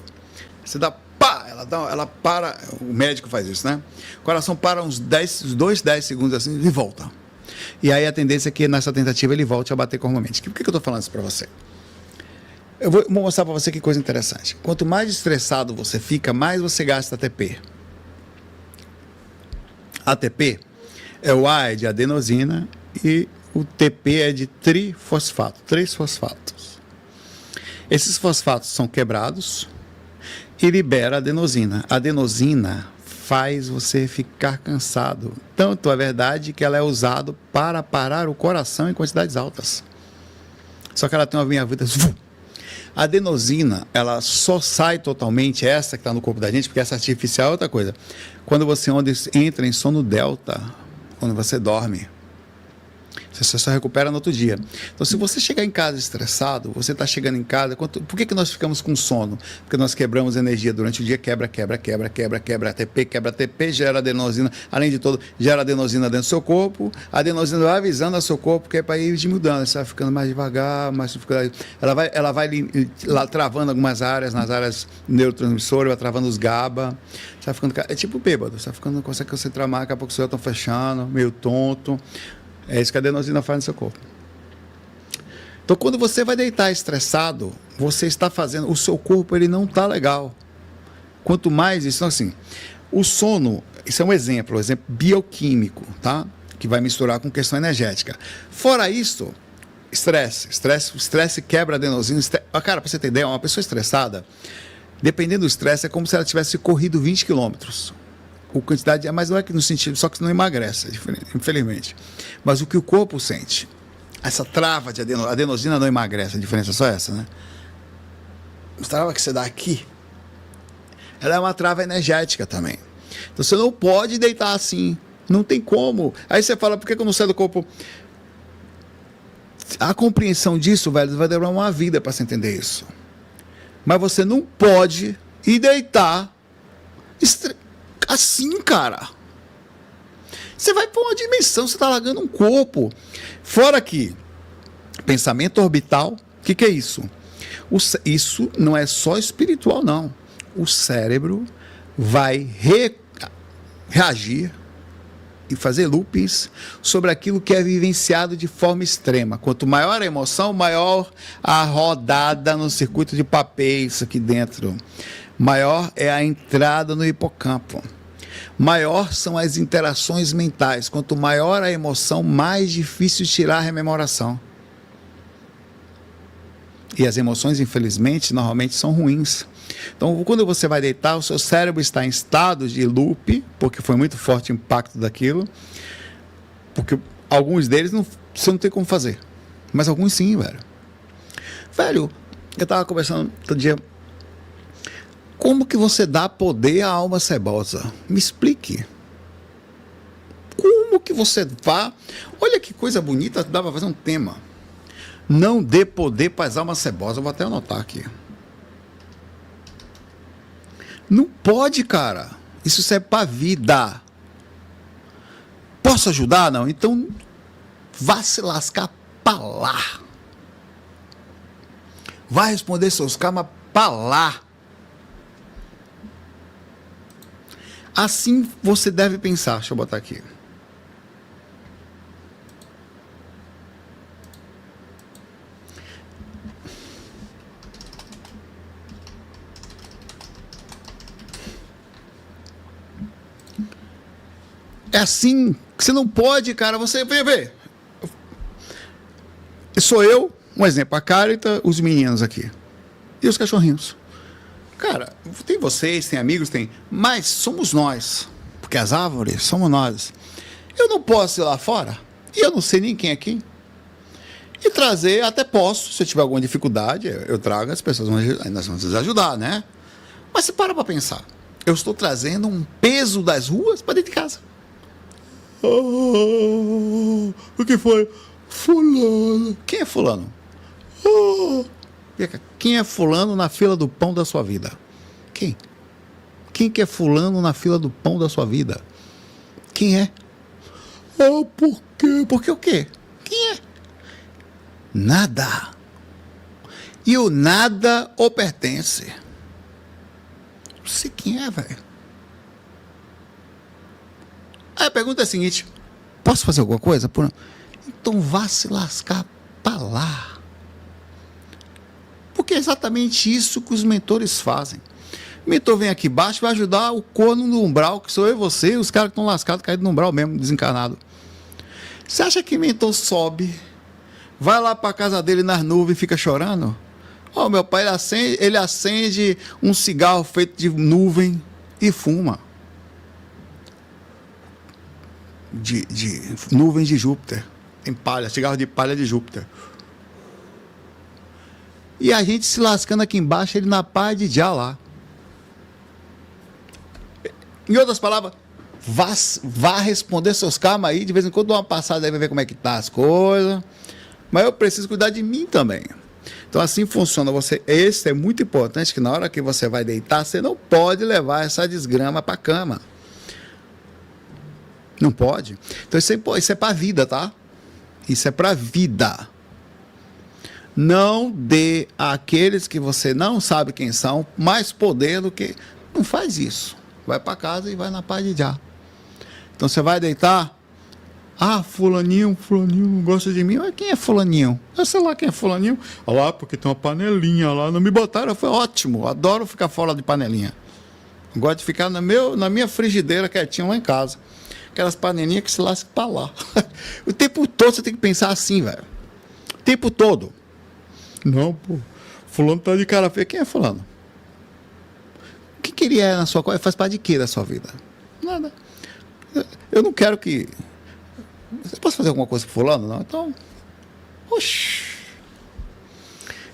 Você dá pá, ela para, o médico faz isso, né? O coração para uns 10 segundos assim e volta. E aí a tendência é que nessa tentativa ele volte a bater normalmente. Por que eu estou falando isso para você? Eu vou mostrar para você que coisa interessante. Quanto mais estressado você fica, mais você gasta ATP. ATP é o A é de adenosina e o TP é de trifosfato, 3 fosfatos. Esses fosfatos são quebrados e libera adenosina. A adenosina faz você ficar cansado. Tanto é verdade que ela é usada para parar o coração em quantidades altas. Só que ela tem uma linha vida. A adenosina, ela só sai totalmente, essa que está no corpo da gente, porque essa artificial é outra coisa. Quando você entra em sono delta, quando você dorme, você só recupera no outro dia. Então, se você chegar em casa estressado, você está chegando em casa... Por que nós ficamos com sono? Porque nós quebramos energia durante o dia, quebra ATP, gera adenosina. Além de tudo, gera adenosina dentro do seu corpo. A adenosina vai avisando ao seu corpo que é para ir mudando. Você vai ficando mais devagar, ela vai lá travando algumas áreas, nas áreas neurotransmissoras, vai travando os GABA. Você vai ficando... É tipo bêbado. Você vai ficando, não consegue concentrar mais, daqui a pouco os olhos estão fechando, meio tonto. É isso que a adenosina faz no seu corpo. Então, quando você vai deitar estressado, você está fazendo... O seu corpo ele não está legal. Quanto mais isso... Então, assim, o sono... Isso é um exemplo bioquímico, tá? Que vai misturar com questão energética. Fora isso, estresse quebra a adenosina. Cara, para você ter ideia, uma pessoa estressada, dependendo do estresse, é como se ela tivesse corrido 20 quilômetros. Quantidade, mas não é que no sentido, só que não emagrece, infelizmente. Mas o que o corpo sente, essa trava de adenosina não emagrece, a diferença é só essa, né? A trava que você dá aqui, ela é uma trava energética também. Então você não pode deitar assim, não tem como. Aí você fala, por que eu não saio do corpo? A compreensão disso, velho, vai demorar uma vida para você entender isso. Mas você não pode ir deitar assim, cara. Você vai para uma dimensão, você está largando um corpo. Fora que pensamento orbital, o que é isso? Isso não é só espiritual, não. O cérebro vai reagir e fazer loopings sobre aquilo que é vivenciado de forma extrema. Quanto maior a emoção, maior a rodada no circuito de papéis aqui dentro. Maior é a entrada no hipocampo. Maior são as interações mentais. Quanto maior a emoção, mais difícil tirar a rememoração. E as emoções, infelizmente, normalmente são ruins. Então, quando você vai deitar, o seu cérebro está em estado de loop, porque foi muito forte o impacto daquilo. Porque alguns deles você não tem como fazer. Mas alguns sim, velho. Velho, eu tava conversando outro dia. Como que você dá poder à alma cebosa? Me explique. Como que você vá... Olha que coisa bonita, dá pra fazer um tema. Não dê poder para as almas cebosas. Eu vou até anotar aqui. Não pode, cara. Isso serve pra vida. Posso ajudar? Não. Então, vá se lascar pra lá. Vai responder seus karmas pra lá. Assim você deve pensar. Deixa eu botar aqui. É assim que você não pode, cara. Você vê. Sou eu, um exemplo, a Carita, os meninos aqui. E os cachorrinhos. Cara, tem vocês, tem amigos, tem. Mas somos nós. Porque as árvores somos nós. Eu não posso ir lá fora. E eu não sei nem quem é quem. E trazer, até posso, se eu tiver alguma dificuldade, eu trago, as pessoas nós vamos ajudar, né? Mas se para pra pensar. Eu estou trazendo um peso das ruas para dentro de casa. Oh, o que foi? Fulano. Quem é fulano? Oh. Quem é fulano na fila do pão da sua vida? Quem? Quem que é fulano na fila do pão da sua vida? Quem é? Oh, por quê? Por que o quê? Quem é? Nada. E o nada o pertence. Não sei quem é, velho. Aí a pergunta é a seguinte: posso fazer alguma coisa? Então vá se lascar pra lá. Porque é exatamente isso que os mentores fazem. O mentor vem aqui embaixo e vai ajudar o corno no umbral, que sou eu e você, os caras que estão lascados, caídos no umbral mesmo, desencarnado. Você acha que o mentor sobe, vai lá pra casa dele nas nuvens e fica chorando? Ó, meu pai, ele acende um cigarro feito de nuvem e fuma. De nuvens de Júpiter. Tem palha, cigarro de palha de Júpiter. E a gente se lascando aqui embaixo, ele na paz de já lá. Em outras palavras, vá responder seus karmas aí, de vez em quando dá uma passada aí, vai ver como é que tá as coisas. Mas eu preciso cuidar de mim também. Então assim funciona. Esse é muito importante, que na hora que você vai deitar, você não pode levar essa desgrama para a cama. Não pode. Então isso é para a vida, tá? Isso é para a vida. Não dê àqueles que você não sabe quem são mais poder do que... Não faz isso. Vai para casa e vai na paz de já. Então você vai deitar. Ah, fulaninho não gosta de mim. Mas quem é fulaninho? Eu sei lá quem é fulaninho. Olha lá, porque tem uma panelinha lá. Não me botaram. Foi ótimo. Adoro ficar fora de panelinha. Gosto de ficar na minha frigideira quietinho lá em casa. Aquelas panelinhas que se lascam para lá. O tempo todo você tem que pensar assim, velho. O tempo todo. Não, pô. Fulano tá de cara feia. Quem é fulano? O que ele é na sua coisa? Faz parte de quê da sua vida? Nada. Eu não quero que... Você pode fazer alguma coisa com fulano? Não? Então... Oxi.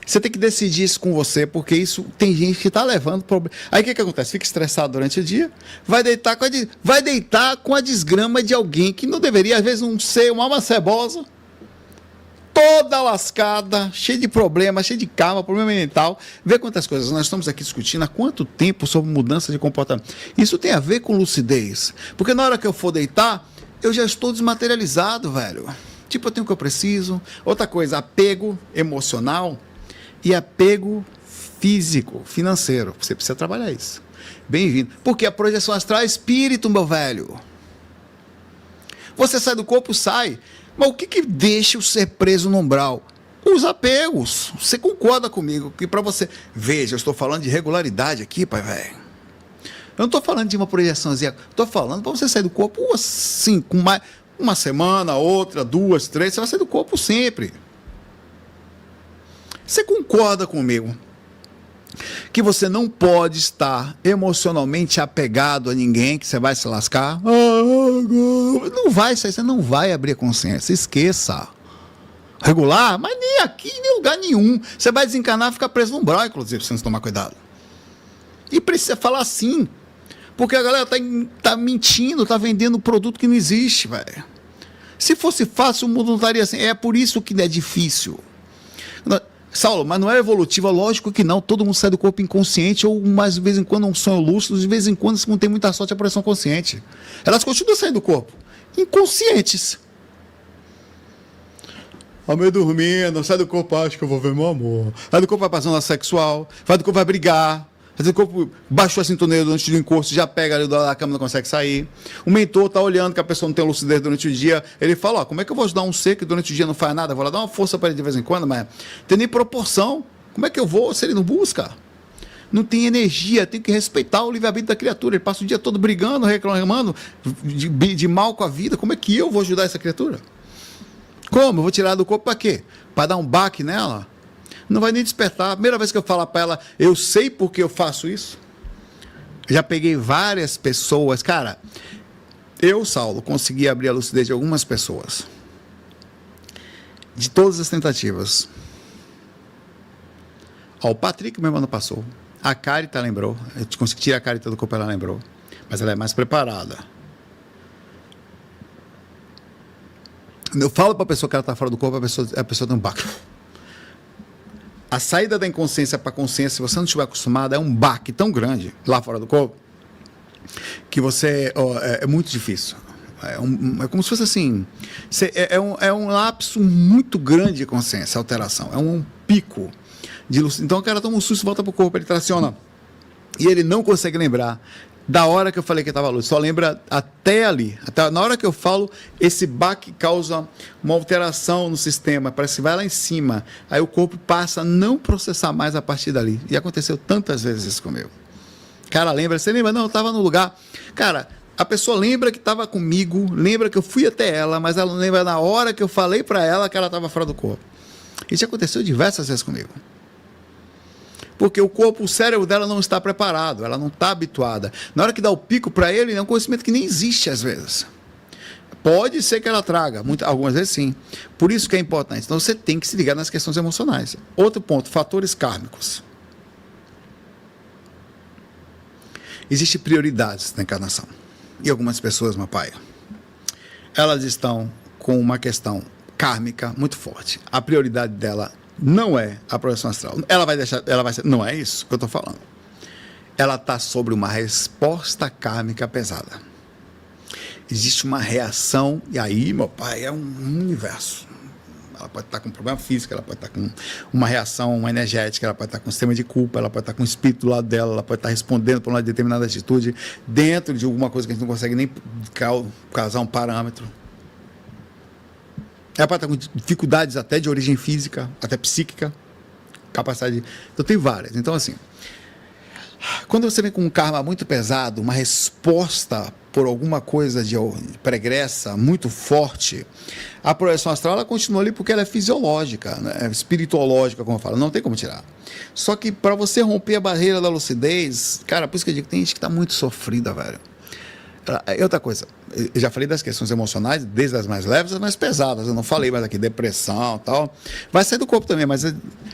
Você tem que decidir isso com você, porque isso tem gente que está levando problema. Aí o que acontece? Fica estressado durante o dia, vai deitar com a desgrama de alguém que não deveria, às vezes, não ser uma alma cebosa, toda lascada, cheia de problemas, cheia de karma, problema mental. Vê quantas coisas. Nós estamos aqui discutindo há quanto tempo sobre mudança de comportamento. Isso tem a ver com lucidez. Porque na hora que eu for deitar, eu já estou desmaterializado, velho. Tipo, eu tenho o que eu preciso. Outra coisa, apego emocional e apego físico, financeiro. Você precisa trabalhar isso. Bem-vindo. Porque a projeção astral é espírito, meu velho. Você sai do corpo, sai. Mas o que deixa o ser preso no umbral? Os apegos. Você concorda comigo que para você... Veja, eu estou falando de regularidade aqui, pai velho. Eu não estou falando de uma projeçãozinha. Estou falando para você sair do corpo assim, com uma semana, outra, 2, 3. Você vai sair do corpo sempre. Você concorda comigo que você não pode estar emocionalmente apegado a ninguém, que você vai se lascar. Não vai, você não vai abrir a consciência, esqueça. Regular? Mas nem aqui, nem em lugar nenhum. Você vai desencarnar e ficar preso no umbral, inclusive, se você não tomar cuidado. E precisa falar assim, porque a galera tá mentindo, tá vendendo um produto que não existe, velho. Se fosse fácil, o mundo não estaria assim. É por isso que é difícil. Saulo, mas não é evolutiva? Lógico que não. Todo mundo sai do corpo inconsciente, ou mais de vez em quando um sonho lúcido, de vez em quando, se não tem muita sorte, a projeção consciente. Elas continuam saindo do corpo, inconscientes. Ao meio dormindo, sai do corpo, acho que eu vou ver meu amor. Sai do corpo, vai pra zona sexual, sai do corpo, vai brigar. Sai do corpo, baixou a sintonia durante o encosto, já pega ali da cama, não consegue sair. O mentor tá olhando que a pessoa não tem lucidez durante o dia. Ele fala, ó, como é que eu vou ajudar um ser que durante o dia não faz nada? Vou lá dar uma força para ele de vez em quando, mas tem nem proporção. Como é que eu vou se ele não busca? Não tem energia, tem que respeitar o livre-arbítrio da criatura. Ele passa o dia todo brigando, reclamando de mal com a vida. Como é que eu vou ajudar essa criatura? Como? Eu vou tirar do corpo para quê? Para dar um baque nela? Não vai nem despertar. A primeira vez que eu falar para ela, eu sei por que eu faço isso. Já peguei várias pessoas. Cara, eu, Saulo, consegui abrir a lucidez de algumas pessoas. De todas as tentativas. Ó, o Patrick mesmo não passou. A Carita lembrou. Eu consegui tirar a Carita do corpo, ela lembrou. Mas ela é mais preparada. Eu falo para a pessoa que ela está fora do corpo, a pessoa tem um baque. A saída da inconsciência para a consciência, se você não estiver acostumado, é um baque tão grande lá fora do corpo, que você... é muito difícil. É como se fosse assim... É um lapso muito grande de consciência, alteração. É um pico de luz. Então o cara toma um susto e volta para o corpo, ele traciona. E ele não consegue lembrar da hora que eu falei que estava luz, só lembra até ali. Até na hora que eu falo, esse baque causa uma alteração no sistema, parece que vai lá em cima, aí o corpo passa a não processar mais a partir dali. E aconteceu tantas vezes isso comigo. Cara, lembra? Você lembra? Não, eu estava no lugar. Cara, a pessoa lembra que estava comigo, lembra que eu fui até ela, mas ela não lembra na hora que eu falei para ela que ela estava fora do corpo. Isso aconteceu diversas vezes comigo. Porque o corpo, o cérebro dela não está preparado, ela não está habituada. Na hora que dá o pico para ele, é um conhecimento que nem existe às vezes. Pode ser que ela traga, algumas vezes sim. Por isso que é importante. Então você tem que se ligar nas questões emocionais. Outro ponto, fatores kármicos. Existem prioridades na encarnação. E algumas pessoas, meu pai, elas estão com uma questão kármica muito forte. A prioridade dela não é a projeção astral. Ela vai ser, não é isso que eu estou falando. Ela está sobre uma resposta kármica pesada. Existe uma reação, e aí, meu pai, é um universo. Ela pode estar com um problema físico, ela pode estar com uma reação energética, ela pode estar com um sistema de culpa, ela pode estar com o espírito do lado dela, ela pode estar respondendo por uma determinada atitude dentro de alguma coisa que a gente não consegue nem causar um parâmetro. Ela pode estar com dificuldades até de origem física, até psíquica, capacidade. Então tem várias. Então, assim, quando você vem com um karma muito pesado, uma resposta por alguma coisa de pregressa muito forte, a projeção astral ela continua ali porque ela é fisiológica, né? Espirituológica, como eu falo, não tem como tirar. Só que para você romper a barreira da lucidez, cara, por isso que eu digo que tem gente que está muito sofrida, velho. Outra coisa, eu já falei das questões emocionais, desde as mais leves às mais pesadas, eu não falei mais aqui, depressão e tal, vai sair do corpo também, mas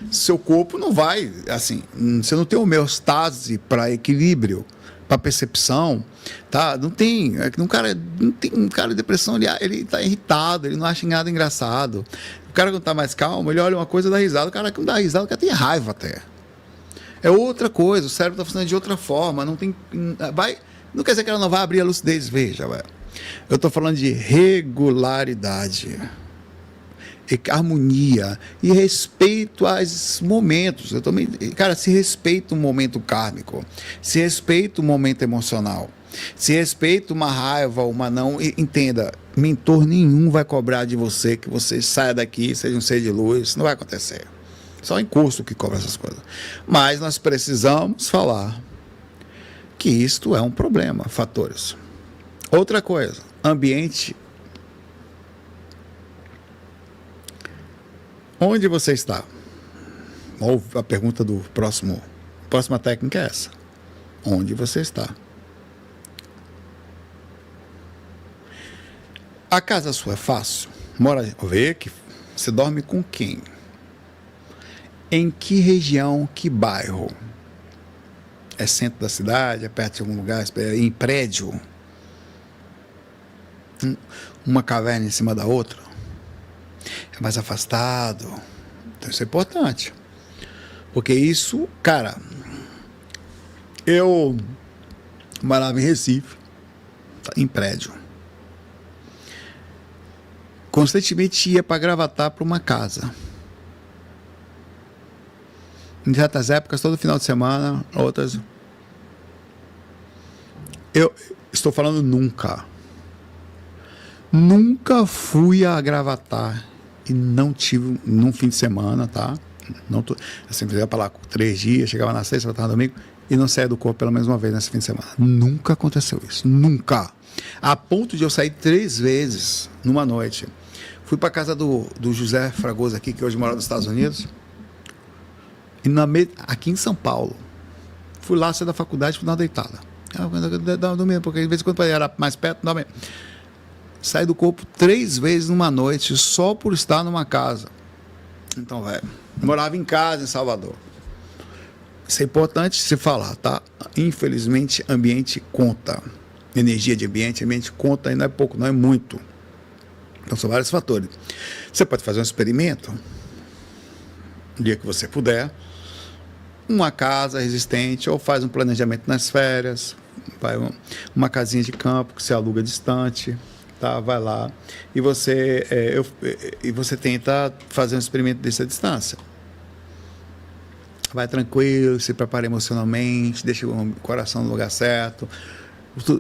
seu corpo não vai, assim, você não tem homeostase para equilíbrio, para percepção, tá? Não tem um cara de depressão, ele tá irritado, ele não acha nada engraçado. O cara que não tá mais calmo, ele olha uma coisa e dá risada, o cara que não dá risada, o cara tem raiva até. É outra coisa, o cérebro tá funcionando de outra forma, não quer dizer que ela não vai abrir a lucidez, veja, velho. Eu estou falando de regularidade, harmonia e respeito aos momentos. Cara, se respeita um momento kármico, se respeita um momento emocional, se respeita uma raiva, uma não. Entenda, mentor nenhum vai cobrar de você que você saia daqui, seja um ser de luz, não vai acontecer. Só em curso que cobra essas coisas. Mas nós precisamos falar que isto é um problema, fatores. Outra coisa, ambiente. Onde você está? Ou a pergunta do próximo Próxima técnica é essa. Onde você está? A casa sua é fácil? Vê que você dorme com quem? Em que região, que bairro? É centro da cidade? É perto de algum lugar? É em prédio? Uma caverna em cima da outra? É mais afastado? Então isso é importante. Porque isso, cara, eu morava em Recife, em prédio. Constantemente ia para Gravatar para uma casa. Em certas épocas, todo final de semana, outras. Eu estou falando nunca. Nunca fui a Gravatar e não tive num fim de semana, tá? Não tô, assim, eu ia para lá 3 dias, chegava na sexta, voltava no domingo e não saía do corpo pelo menos uma vez nesse fim de semana. Nunca aconteceu isso, nunca. A ponto de eu sair 3 vezes numa noite. Fui para casa do José Fragoso aqui, que hoje mora nos Estados Unidos, e aqui em São Paulo. Fui lá, saí da faculdade, fui dar uma deitada. Dormindo, porque de vez em quando era mais perto, dormia. Saí do corpo 3 vezes numa noite, só por estar numa casa. Então, velho, morava em casa em Salvador. Isso é importante se falar, tá? Infelizmente, ambiente conta. Energia de ambiente conta, e não é pouco, não é muito. Então, são vários fatores. Você pode fazer um experimento, no dia que você puder, uma casa resistente, ou faz um planejamento nas férias, vai uma casinha de campo que você aluga distante, tá? Vai lá e você tenta fazer um experimento dessa distância. Vai tranquilo, se prepara emocionalmente, deixa o coração no lugar certo.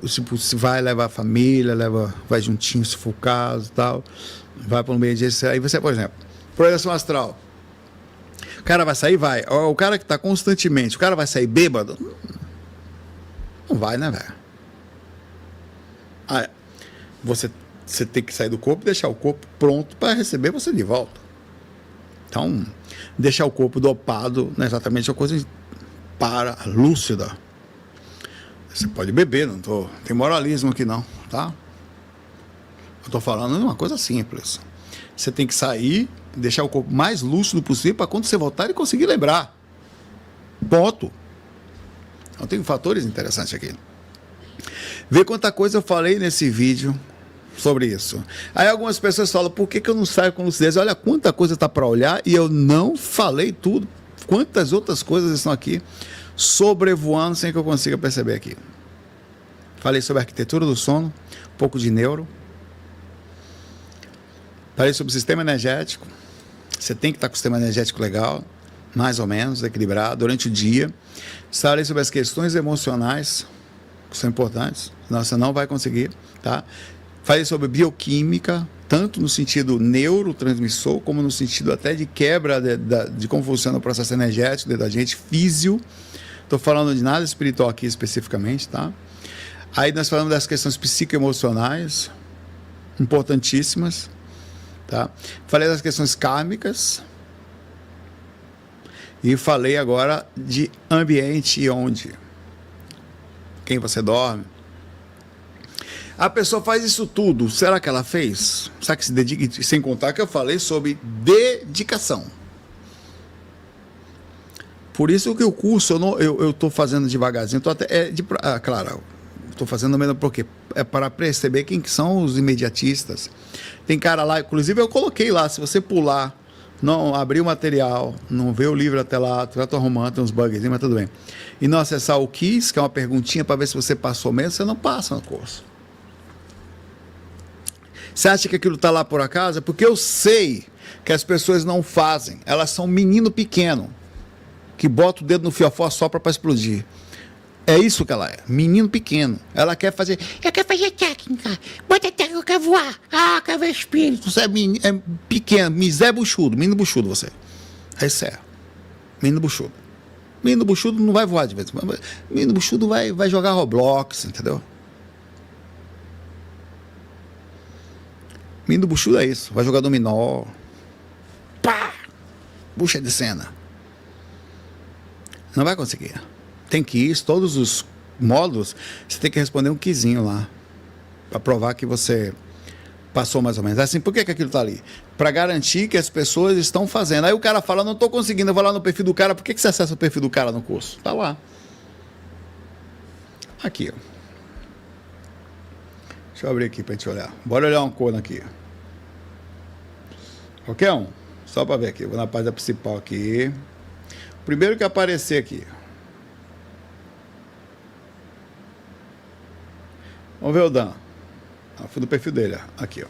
Tipo, se vai levar a família, vai juntinho se for o caso, tal, vai para um meio de aí você, por exemplo, projeção astral. O cara vai sair, vai. O cara que está constantemente, o cara vai sair bêbado? Não vai, né, velho? Você tem que sair do corpo e deixar o corpo pronto para receber você de volta. Então, deixar o corpo dopado não é exatamente uma coisa lúcida. Você pode beber, não tem moralismo aqui não, tá? Eu estou falando de uma coisa simples. Você tem que sair, deixar o corpo mais lúcido possível para quando você voltar ele conseguir lembrar. Ponto. Então tem fatores interessantes aqui. Vê quanta coisa eu falei nesse vídeo sobre isso. Aí algumas pessoas falam, por que eu não saio com lucidez? Olha quanta coisa está para olhar e eu não falei tudo. Quantas outras coisas estão aqui sobrevoando sem que eu consiga perceber aqui. Falei sobre a arquitetura do sono, um pouco de neuro. Falei sobre o sistema energético. Você tem que estar com o sistema energético legal, mais ou menos, equilibrado, durante o dia. Falei sobre as questões emocionais, que são importantes, senão você não vai conseguir, tá? Falei sobre bioquímica, tanto no sentido neurotransmissor, como no sentido até de quebra de como funciona o processo energético da gente, físio. Estou falando de nada espiritual aqui especificamente, tá? Aí nós falamos das questões psicoemocionais, importantíssimas, tá? Falei das questões kármicas e falei agora de ambiente e onde, quem você dorme. A pessoa faz isso tudo, será que ela fez? Será que se dedica? Sem contar que eu falei sobre dedicação. Por isso que o curso eu estou fazendo devagarzinho, claro, estou fazendo mesmo porque é para perceber quem que são os imediatistas. Tem cara lá, inclusive eu coloquei lá, se você pular, não abrir o material, não ver o livro até lá, já estou arrumando, tem uns bugs, mas tudo bem. E não acessar o quiz, que é uma perguntinha para ver se você passou mesmo, você não passa no curso. Você acha que aquilo está lá por acaso? Porque eu sei que as pessoas não fazem, elas são menino pequeno, que bota o dedo no fiofó só para explodir. É isso que ela é, menino pequeno. Ela quer fazer, eu quero fazer técnica, bota técnica, eu quero voar, eu quero ver espírito. Você é pequeno, misé buchudo, menino buchudo você. Esse é, menino buchudo. Menino buchudo não vai voar de vez em quando. Menino buchudo vai jogar Roblox, entendeu? Menino buchudo é isso, vai jogar dominó. Pá! Bucha de cena. Não vai conseguir. Tem quiz, todos os módulos, você tem que responder um quizinho lá, para provar que você passou mais ou menos. Assim, por que aquilo está ali? Para garantir que as pessoas estão fazendo. Aí o cara fala, não estou conseguindo, eu vou lá no perfil do cara. Por que você acessa o perfil do cara no curso? Está lá. Aqui, ó. Deixa eu abrir aqui para a gente olhar. Bora olhar uma cor aqui. Qualquer um. Só para ver aqui. Vou na página principal aqui. O primeiro que aparecer aqui. Vamos ver o Dan. Fui no perfil dele, ó. Aqui, ó.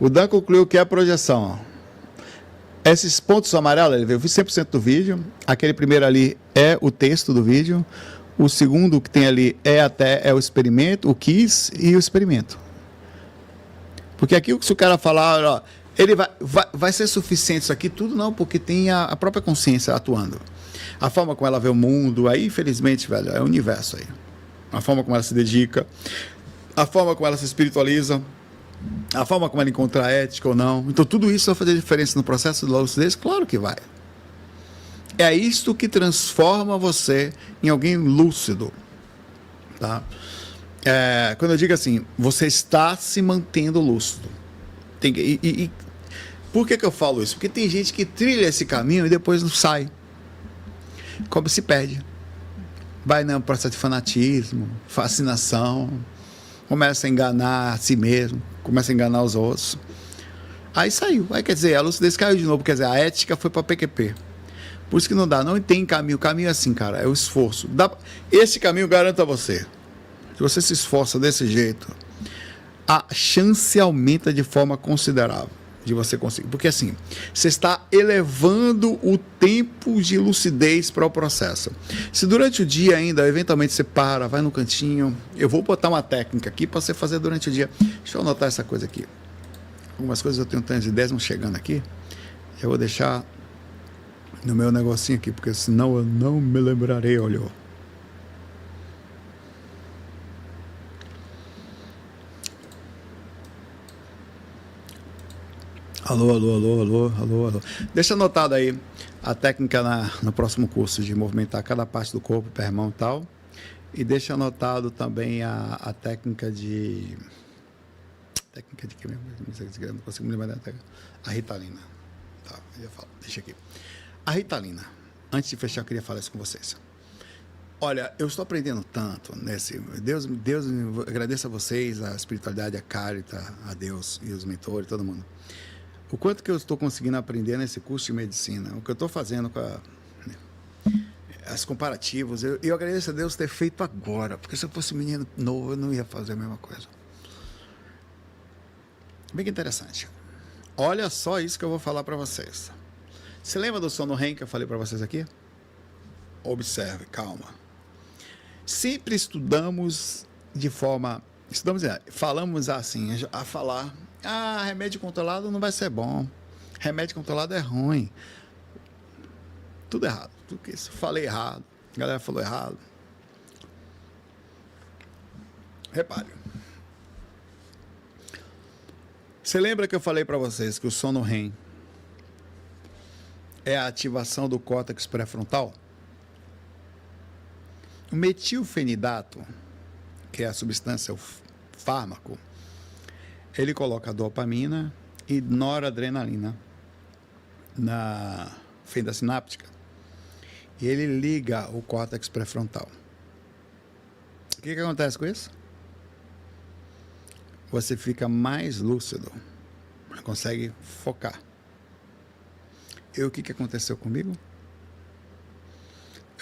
O Dan concluiu que é a projeção, ó. Esses pontos amarelos, ele viu 100% do vídeo. Aquele primeiro ali é o texto do vídeo. O segundo que tem ali é o experimento, o quiz e o experimento. Porque aqui, se o cara falar, ó, ele vai ser suficiente isso aqui? Tudo não, porque tem a própria consciência atuando. A forma como ela vê o mundo, aí, infelizmente, velho, é o universo aí. A forma como ela se dedica, a forma como ela se espiritualiza, a forma como ela encontra a ética ou não. Então, tudo isso vai fazer diferença no processo de lucidez? Claro que vai. É isto que transforma você em alguém lúcido. Tá? Quando eu digo assim, você está se mantendo lúcido. Por que eu falo isso? Porque tem gente que trilha esse caminho e depois não sai. Como se perde. Vai no processo de fanatismo, fascinação, começa a enganar a si mesmo, começa a enganar os outros. Aí saiu. Aí quer dizer, a lucidez caiu de novo, quer dizer, a ética foi para PQP. Por isso que não dá, não tem caminho. O caminho é assim, cara, é o esforço. Esse caminho garanto a você. Se você se esforça desse jeito, a chance aumenta de forma considerável de você conseguir. Porque assim, você está elevando o tempo de lucidez para o processo. Se durante o dia ainda, eventualmente você para, vai no cantinho, eu vou botar uma técnica aqui para você fazer durante o dia. Deixa eu anotar essa coisa aqui. Algumas coisas eu tenho tantas ideias, vão chegando aqui. Eu vou deixar no meu negocinho aqui, porque senão eu não me lembrarei, olha. Alô. Deixa anotado aí a técnica no próximo curso de movimentar cada parte do corpo, permão e tal. E deixa anotado também a técnica de... Técnica de que mesmo? Não consigo me lembrar da técnica. A Ritalina. Tá, eu falo. Deixa aqui. A Ritalina. Antes de fechar, eu queria falar isso com vocês. Olha, eu estou aprendendo tanto nesse... Deus, agradeço a vocês, a espiritualidade, a Caritas, a Deus e os mentores, todo mundo. O quanto que eu estou conseguindo aprender nesse curso de medicina, o que eu estou fazendo com as comparativos, eu agradeço a Deus ter feito agora, porque se eu fosse menino novo, eu não ia fazer a mesma coisa. Bem que interessante. Olha só isso que eu vou falar para vocês. Você lembra do sono REM que eu falei para vocês aqui? Observe, calma. Sempre estudamos de forma... falamos assim, a falar... remédio controlado não vai ser bom. Remédio controlado é ruim. Tudo errado. Tudo isso. Falei errado. A galera falou errado. Repare. Você lembra que eu falei para vocês que o sono REM é a ativação do córtex pré-frontal? O metilfenidato, que é a substância, o fármaco, ele coloca dopamina e noradrenalina na fenda sináptica e ele liga o córtex pré-frontal. O que acontece com isso? Você fica mais lúcido, consegue focar. E o que aconteceu comigo?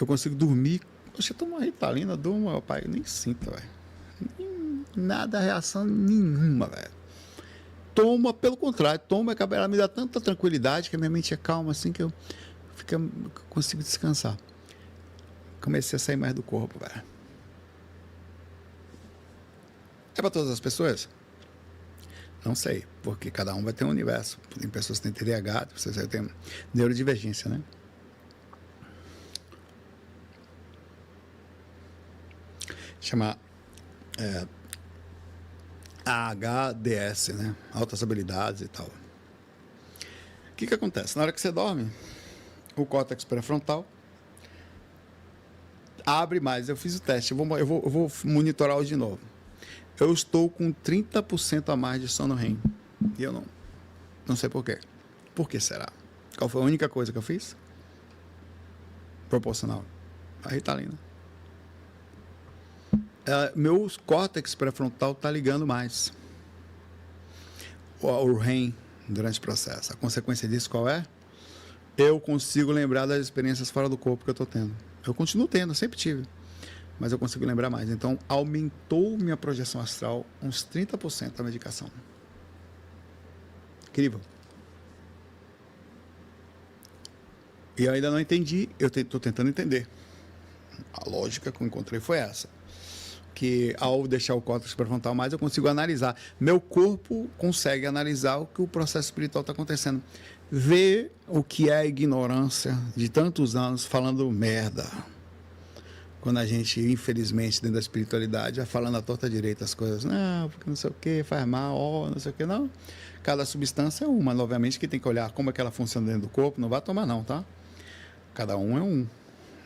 Eu consigo dormir. Poxa, eu tomo uma Ritalina, durmo, meu pai, eu nem sinto, velho. Nada, reação nenhuma, velho. Toma, pelo contrário, ela me dá tanta tranquilidade que a minha mente é calma assim que eu consigo descansar. Comecei a sair mais do corpo, velho. É para todas as pessoas? Não sei, porque cada um vai ter um universo. Tem pessoas que têm TDAH, pessoas que têm neurodivergência, né? Chama AHDS, né? Altas habilidades e tal. O que acontece? Na hora que você dorme, o córtex pré-frontal abre mais. Eu fiz o teste, eu vou monitorar hoje de novo. Eu estou com 30% a mais de sono REM. E eu não sei por quê. Por que será? Qual foi a única coisa que eu fiz? Proporcional. A Ritalina. Meu córtex pré-frontal está ligando mais. O REM durante o processo. A consequência disso qual é? Eu consigo lembrar das experiências fora do corpo que eu estou tendo. Eu continuo tendo, sempre tive. Mas eu consigo lembrar mais. Então, aumentou minha projeção astral uns 30% da medicação. Incrível. E eu ainda não entendi, eu estou tentando entender. A lógica que eu encontrei foi essa. Que ao deixar o córtex pré-frontal mais, eu consigo analisar. Meu corpo consegue analisar o que o processo espiritual está acontecendo. Ver o que é a ignorância de tantos anos falando merda. Quando a gente, infelizmente, dentro da espiritualidade, vai falando à torta direita as coisas. Não, porque não sei o que, faz mal, não sei o que, não. Cada substância é uma, obviamente, que tem que olhar como é que ela funciona dentro do corpo. Não vai tomar não, tá? Cada um é um.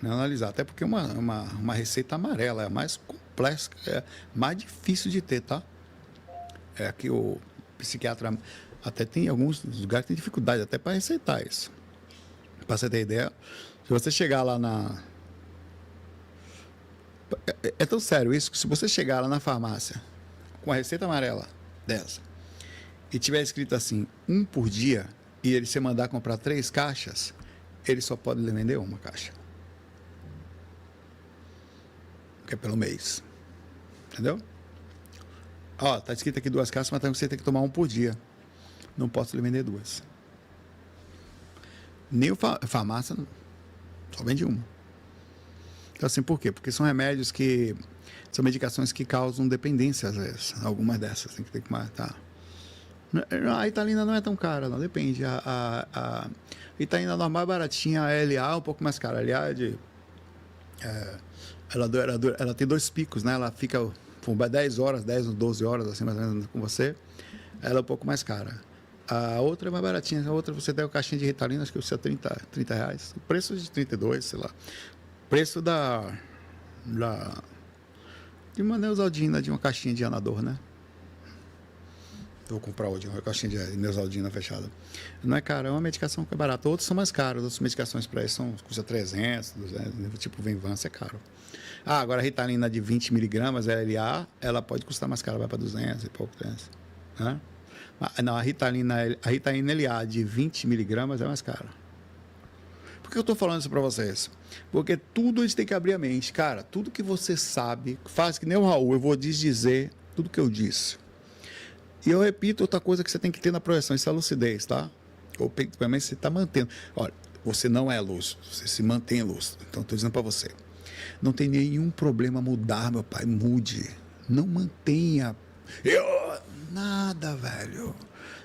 Analisar, até porque uma receita amarela é a mais complexa, é mais difícil de ter, tá? É que o psiquiatra até tem alguns lugares que tem dificuldade até para receitar isso. Para você ter ideia, se você chegar lá na... É tão sério isso que se você chegar lá na farmácia com a receita amarela dessa e tiver escrito assim, 1 por dia, e ele se mandar comprar 3 caixas, ele só pode lhe vender uma caixa. Que é pelo mês. Entendeu? Ó, tá escrito aqui 2 caixas, mas você tem que tomar 1 por dia. Não posso lhe vender 2. Nem a farmácia só vende 1. Então assim, por quê? Porque são remédios que são medicações que causam dependência às vezes. Algumas dessas tem que ter que matar. A Ritalina não é tão cara, não, depende. A Ritalina normal é baratinha, a LA é um pouco mais cara. A LA é de... Ela tem 2 picos, né? Ela fica por 10 horas, 10 ou 12 horas, assim, mais ou menos com você. Ela é um pouco mais cara. A outra é mais baratinha. A outra você tem uma caixinha de Ritalina, acho que custa 30 reais. O preço de 32, sei lá. Preço de uma Neosaldina, de uma caixinha de Anador, né? Vou comprar hoje uma caixinha de Neosaldina fechada. Não é caro, é uma medicação que é barata. Outros são mais caros, outras medicações para isso custa 300, 200, tipo Venvance é caro. Agora a Ritalina de 20 miligramas, a LA, ela pode custar mais cara, vai para 200 e pouco. Né? Não, a Ritalina LA de 20 miligramas é mais cara. Por que eu estou falando isso para vocês? Porque tudo a gente tem que abrir a mente. Cara, tudo que você sabe, faz que nem o Raul, eu vou desdizer tudo que eu disse. E eu repito outra coisa que você tem que ter na projeção, isso é a lucidez, tá? Ou pelo menos você está mantendo. Olha, você não é lúcido, você se mantém lúcido. Então, estou dizendo para você, não tem nenhum problema mudar, meu pai, mude. Não mantenha. Nada, velho.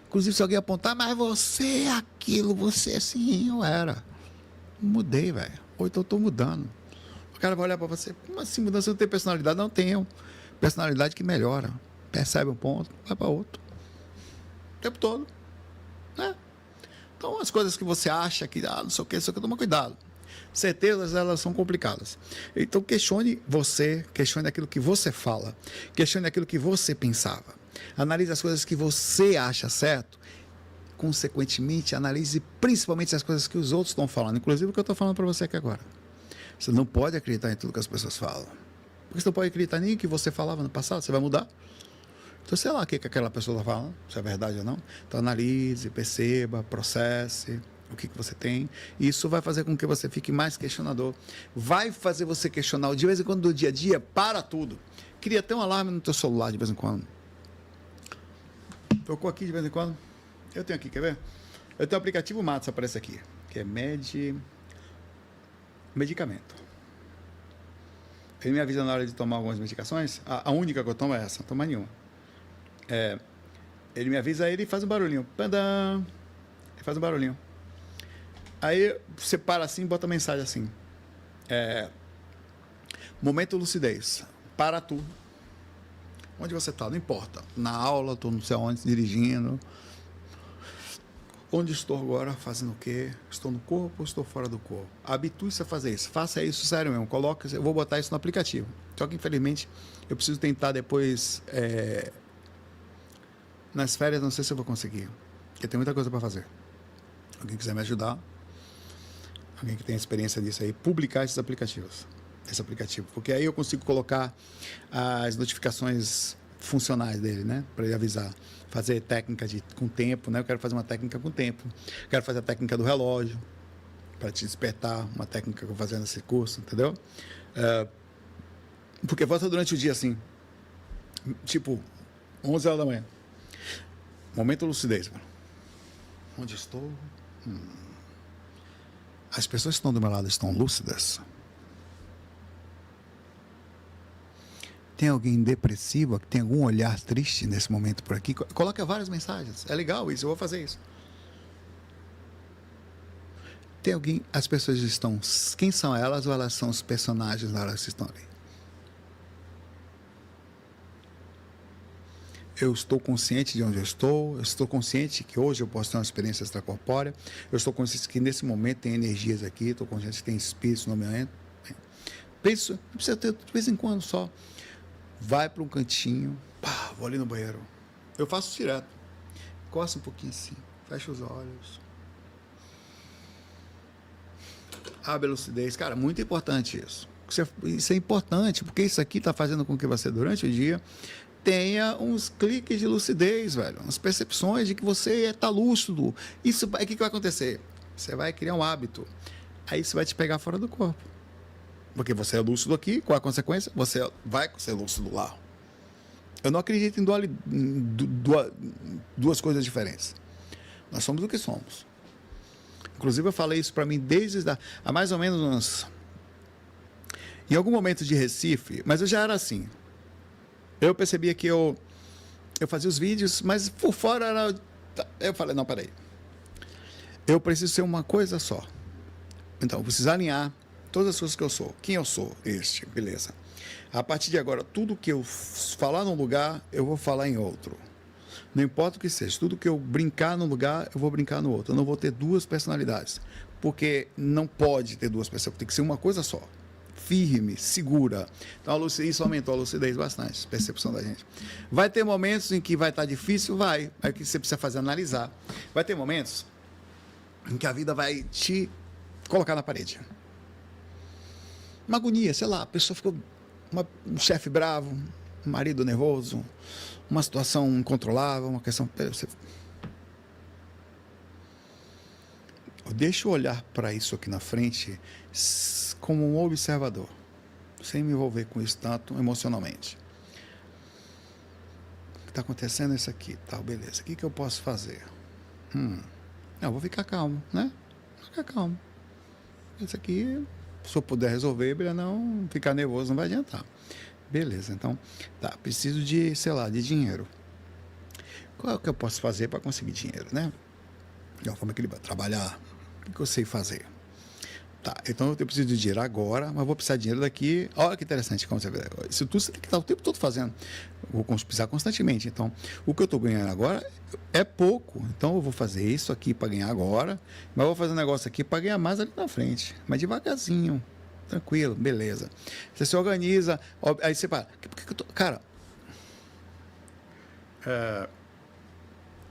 Inclusive, se alguém apontar, mas você é aquilo, você é assim, eu era. Mudei, velho. Ou então estou mudando. O cara vai olhar para você, como assim mudança? Não tem personalidade? Não tenho. Personalidade que melhora. Percebe um ponto, vai para outro. O tempo todo. Né? Então, as coisas que você acha que, não sei o que, toma cuidado. Certezas, elas são complicadas. Então, questione você, questione aquilo que você fala, questione aquilo que você pensava. Analise as coisas que você acha certo. Consequentemente, analise principalmente as coisas que os outros estão falando, inclusive o que eu estou falando para você aqui agora. Você não pode acreditar em tudo que as pessoas falam. Porque você não pode acreditar nem em que você falava no passado, você vai mudar. Então, sei lá o que aquela pessoa está falando, se é verdade ou não. Então, analise, perceba, processe o que você tem. Isso vai fazer com que você fique mais questionador. Vai fazer você questionar de vez em quando, do dia a dia, para tudo. Queria ter um alarme no teu celular de vez em quando. Tocou aqui de vez em quando. Eu tenho aqui, quer ver? Eu tenho o aplicativo Matos, aparece aqui, que é medicamento. Ele me avisa na hora de tomar algumas medicações. A única que eu tomo é essa, não tomo nenhuma. Ele me avisa, ele faz um barulhinho. Padam! Ele faz um barulhinho. Aí você para assim e bota a mensagem assim. Momento lucidez. Para tudo. Onde você está, não importa. Na aula, estou não sei onde, dirigindo. Onde estou agora? Fazendo o quê? Estou no corpo ou estou fora do corpo? Habitue-se a fazer isso. Faça isso, sério mesmo. Coloca, eu vou botar isso no aplicativo. Só que, infelizmente, eu preciso tentar depois... nas férias, não sei se eu vou conseguir. Porque tem muita coisa para fazer. Alguém quiser me ajudar, alguém que tem experiência nisso aí, publicar esses aplicativos. Esse aplicativo. Porque aí eu consigo colocar as notificações funcionais dele, né? Para ele avisar. Fazer técnica com tempo, né? Eu quero fazer uma técnica com tempo. Quero fazer a técnica do relógio, para te despertar, uma técnica que eu vou fazer nesse curso, entendeu? Porque volta durante o dia assim, tipo, 11 horas da manhã. Momento lucidez, mano. Onde estou? As pessoas que estão do meu lado estão lúcidas? Tem alguém depressivo, que tem algum olhar triste nesse momento por aqui? Coloca várias mensagens. É legal isso, eu vou fazer isso. Tem alguém... As pessoas estão... Quem são elas ou elas são os personagens na hora que estão ali? Eu estou consciente de onde eu estou consciente que hoje eu posso ter uma experiência extracorpórea, eu estou consciente que nesse momento tem energias aqui, estou consciente que tem espíritos no momento. Penso, não precisa ter de vez em quando só. Vai para um cantinho, pá, vou ali no banheiro. Eu faço direto. Coça um pouquinho assim, fecha os olhos. Abre a lucidez. Cara, muito importante isso. Isso é importante, porque isso aqui está fazendo com que você, durante o dia, tenha uns cliques de lucidez, velho. Umas percepções de que você está lúcido. Isso, o que vai acontecer? Você vai criar um hábito. Aí você vai te pegar fora do corpo. Porque você é lúcido aqui, qual a consequência? Você vai ser lúcido lá. Eu não acredito em duas coisas diferentes. Nós somos o que somos. Inclusive eu falei isso para mim desde há mais ou menos uns... Em algum momento de Recife, mas eu já era assim. Eu percebia que eu fazia os vídeos, mas por fora era... Eu falei, não, peraí. Eu preciso ser uma coisa só. Então, eu preciso alinhar todas as coisas que eu sou. Quem eu sou? Beleza. A partir de agora, tudo que eu falar num lugar, eu vou falar em outro. Não importa o que seja. Tudo que eu brincar num lugar, eu vou brincar no outro. Eu não vou ter duas personalidades. Porque não pode ter duas pessoas. Tem que ser uma coisa só. Firme, segura. Então, isso aumentou a lucidez bastante, a percepção da gente. Vai ter momentos em que vai estar difícil? Vai. É o que você precisa fazer, analisar. Vai ter momentos em que a vida vai te colocar na parede. Uma agonia, sei lá, a pessoa ficou... um chefe bravo, um marido nervoso, uma situação incontrolável, uma questão... Deixa eu olhar para isso aqui na frente como um observador, sem me envolver com isso tanto emocionalmente. O que está acontecendo é isso aqui, tá, beleza. O que eu posso fazer? Eu vou ficar calmo, né? Vou ficar calmo. Isso aqui, se eu puder resolver, não ficar nervoso não vai adiantar. Beleza, então, tá, preciso de, sei lá, de dinheiro. Qual é o que eu posso fazer para conseguir dinheiro, né? De uma forma equilibrada, trabalhar. O que eu sei fazer? Tá, então eu preciso de dinheiro agora, mas vou precisar de dinheiro daqui. Olha que interessante como você vê. Isso tudo você tem que estar o tempo todo fazendo. Vou precisar constantemente. Então, o que eu estou ganhando agora é pouco. Então, eu vou fazer isso aqui para ganhar agora, mas vou fazer um negócio aqui para ganhar mais ali na frente. Mas devagarzinho, tranquilo, beleza. Você se organiza, aí você fala, cara,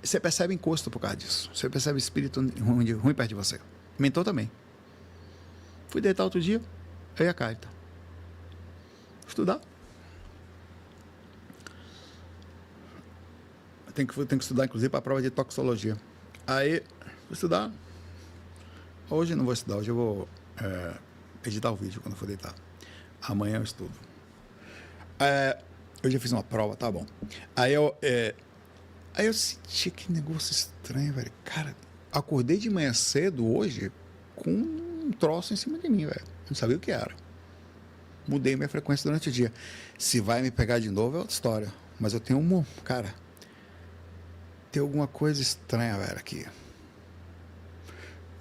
você percebe encosto por causa disso. Você percebe espírito ruim perto de você. Mentor também. Fui deitar outro dia, aí a carta. Estudar. Tenho que estudar, inclusive, para a prova de toxicologia. Aí, vou estudar. Hoje não vou estudar, hoje eu vou editar o vídeo quando for deitar. Amanhã eu estudo. Eu já fiz uma prova, tá bom. Aí eu senti que negócio estranho, velho. Cara, acordei de manhã cedo hoje com um troço em cima de mim, velho. Não sabia o que era. Mudei minha frequência durante o dia. Se vai me pegar de novo é outra história. Mas eu tenho cara, tem alguma coisa estranha, velho, aqui.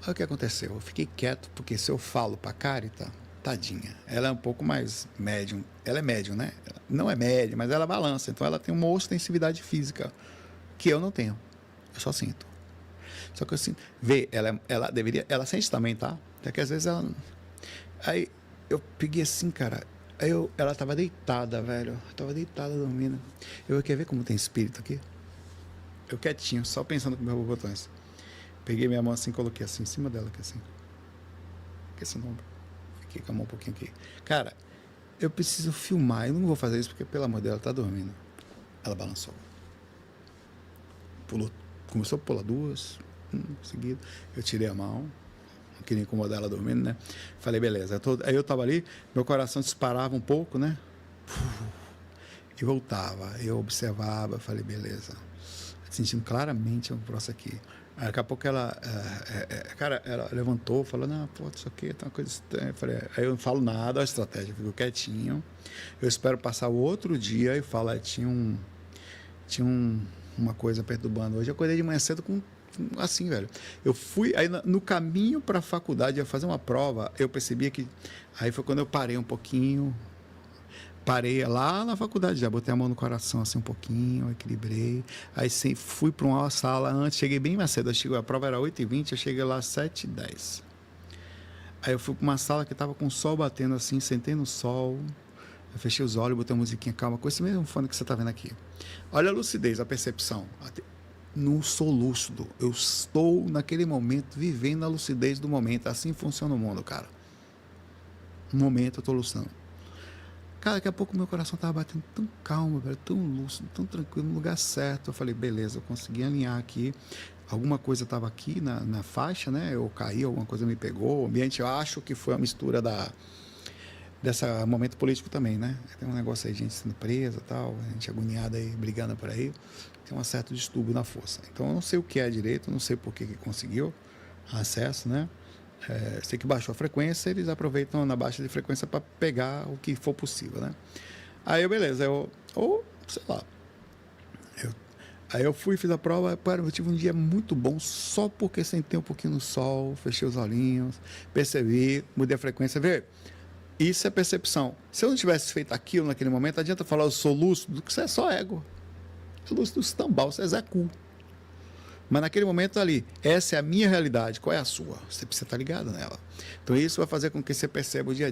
Olha o que aconteceu. Eu fiquei quieto, porque se eu falo pra Carita, tadinha, ela é um pouco mais médium. Ela é médium, né? Não é médium, mas ela balança. Então ela tem uma ostensividade física que eu não tenho. Eu só sinto. Só que assim, vê, ela deveria, ela sente também, tá? Até que às vezes ela. Aí eu peguei assim, cara. Ela tava deitada, velho. Tava deitada dormindo. Quer ver como tem espírito aqui? Eu quietinho, só pensando com meus botões. Peguei minha mão assim, coloquei assim em cima dela, aqui assim. Aqui esse ombro. Fiquei com a mão um pouquinho aqui. Cara, eu preciso filmar. Eu não vou fazer isso porque, pelo amor dela, ela tá dormindo. Ela balançou. Pulou. Começou a pular duas. Seguido. Eu tirei a mão. Não queria incomodar ela dormindo, né? Falei, beleza. Aí eu tava ali, meu coração disparava um pouco, né? E voltava. Eu observava, falei, beleza. Sentindo claramente um troço aqui. Aí, daqui a pouco ela, cara, ela levantou, falou, não, pô, isso aqui tá uma coisa estranha. Aí eu não falo nada, a estratégia, eu fico quietinho. Eu espero passar o outro dia e falo, uma coisa perturbando. Hoje eu acordei de manhã cedo assim, velho. Eu fui, aí no caminho para a faculdade, ia fazer uma prova, eu percebia que, aí foi quando eu parei um pouquinho, parei lá na faculdade, já botei a mão no coração assim um pouquinho, equilibrei. Aí sim, fui para uma sala antes, cheguei bem mais cedo. A prova era 8h20, eu cheguei lá às 7h10. Aí eu fui para uma sala que estava com o sol batendo assim, sentei no sol, eu fechei os olhos, botei uma musiquinha calma, com esse mesmo fone que você está vendo aqui. Olha a lucidez, a percepção. Não sou lúcido, eu estou naquele momento vivendo a lucidez do momento. Assim funciona o mundo, cara. No momento eu estou lúcido. Cara, daqui a pouco meu coração tava batendo tão calmo, velho, tão lúcido, tão tranquilo, no lugar certo. Eu falei, beleza, eu consegui alinhar aqui. Alguma coisa estava aqui na faixa, né? Eu caí, alguma coisa me pegou. O ambiente, eu acho que foi a mistura desse momento político também, né? Tem um negócio aí, gente sendo presa e tal, gente agoniada aí, brigando por aí. Tem um certo distúrbio na força. Então eu não sei o que é direito, não sei por que conseguiu acesso, né? Sei que baixou a frequência, eles aproveitam na baixa de frequência para pegar o que for possível, né? Aí, beleza, sei lá. Aí eu fui, fiz a prova, eu tive um dia muito bom só porque sentei um pouquinho no sol, fechei os olhinhos, percebi, mudei a frequência, vê? Isso é percepção. Se eu não tivesse feito aquilo naquele momento, adianta falar eu sou lúcido, que isso é só ego. É lúcido do estambau, isso é Zé Cu. Mas naquele momento ali, essa é a minha realidade, qual é a sua? Você precisa estar ligado nela. Então isso vai fazer com que você perceba o dia a dia.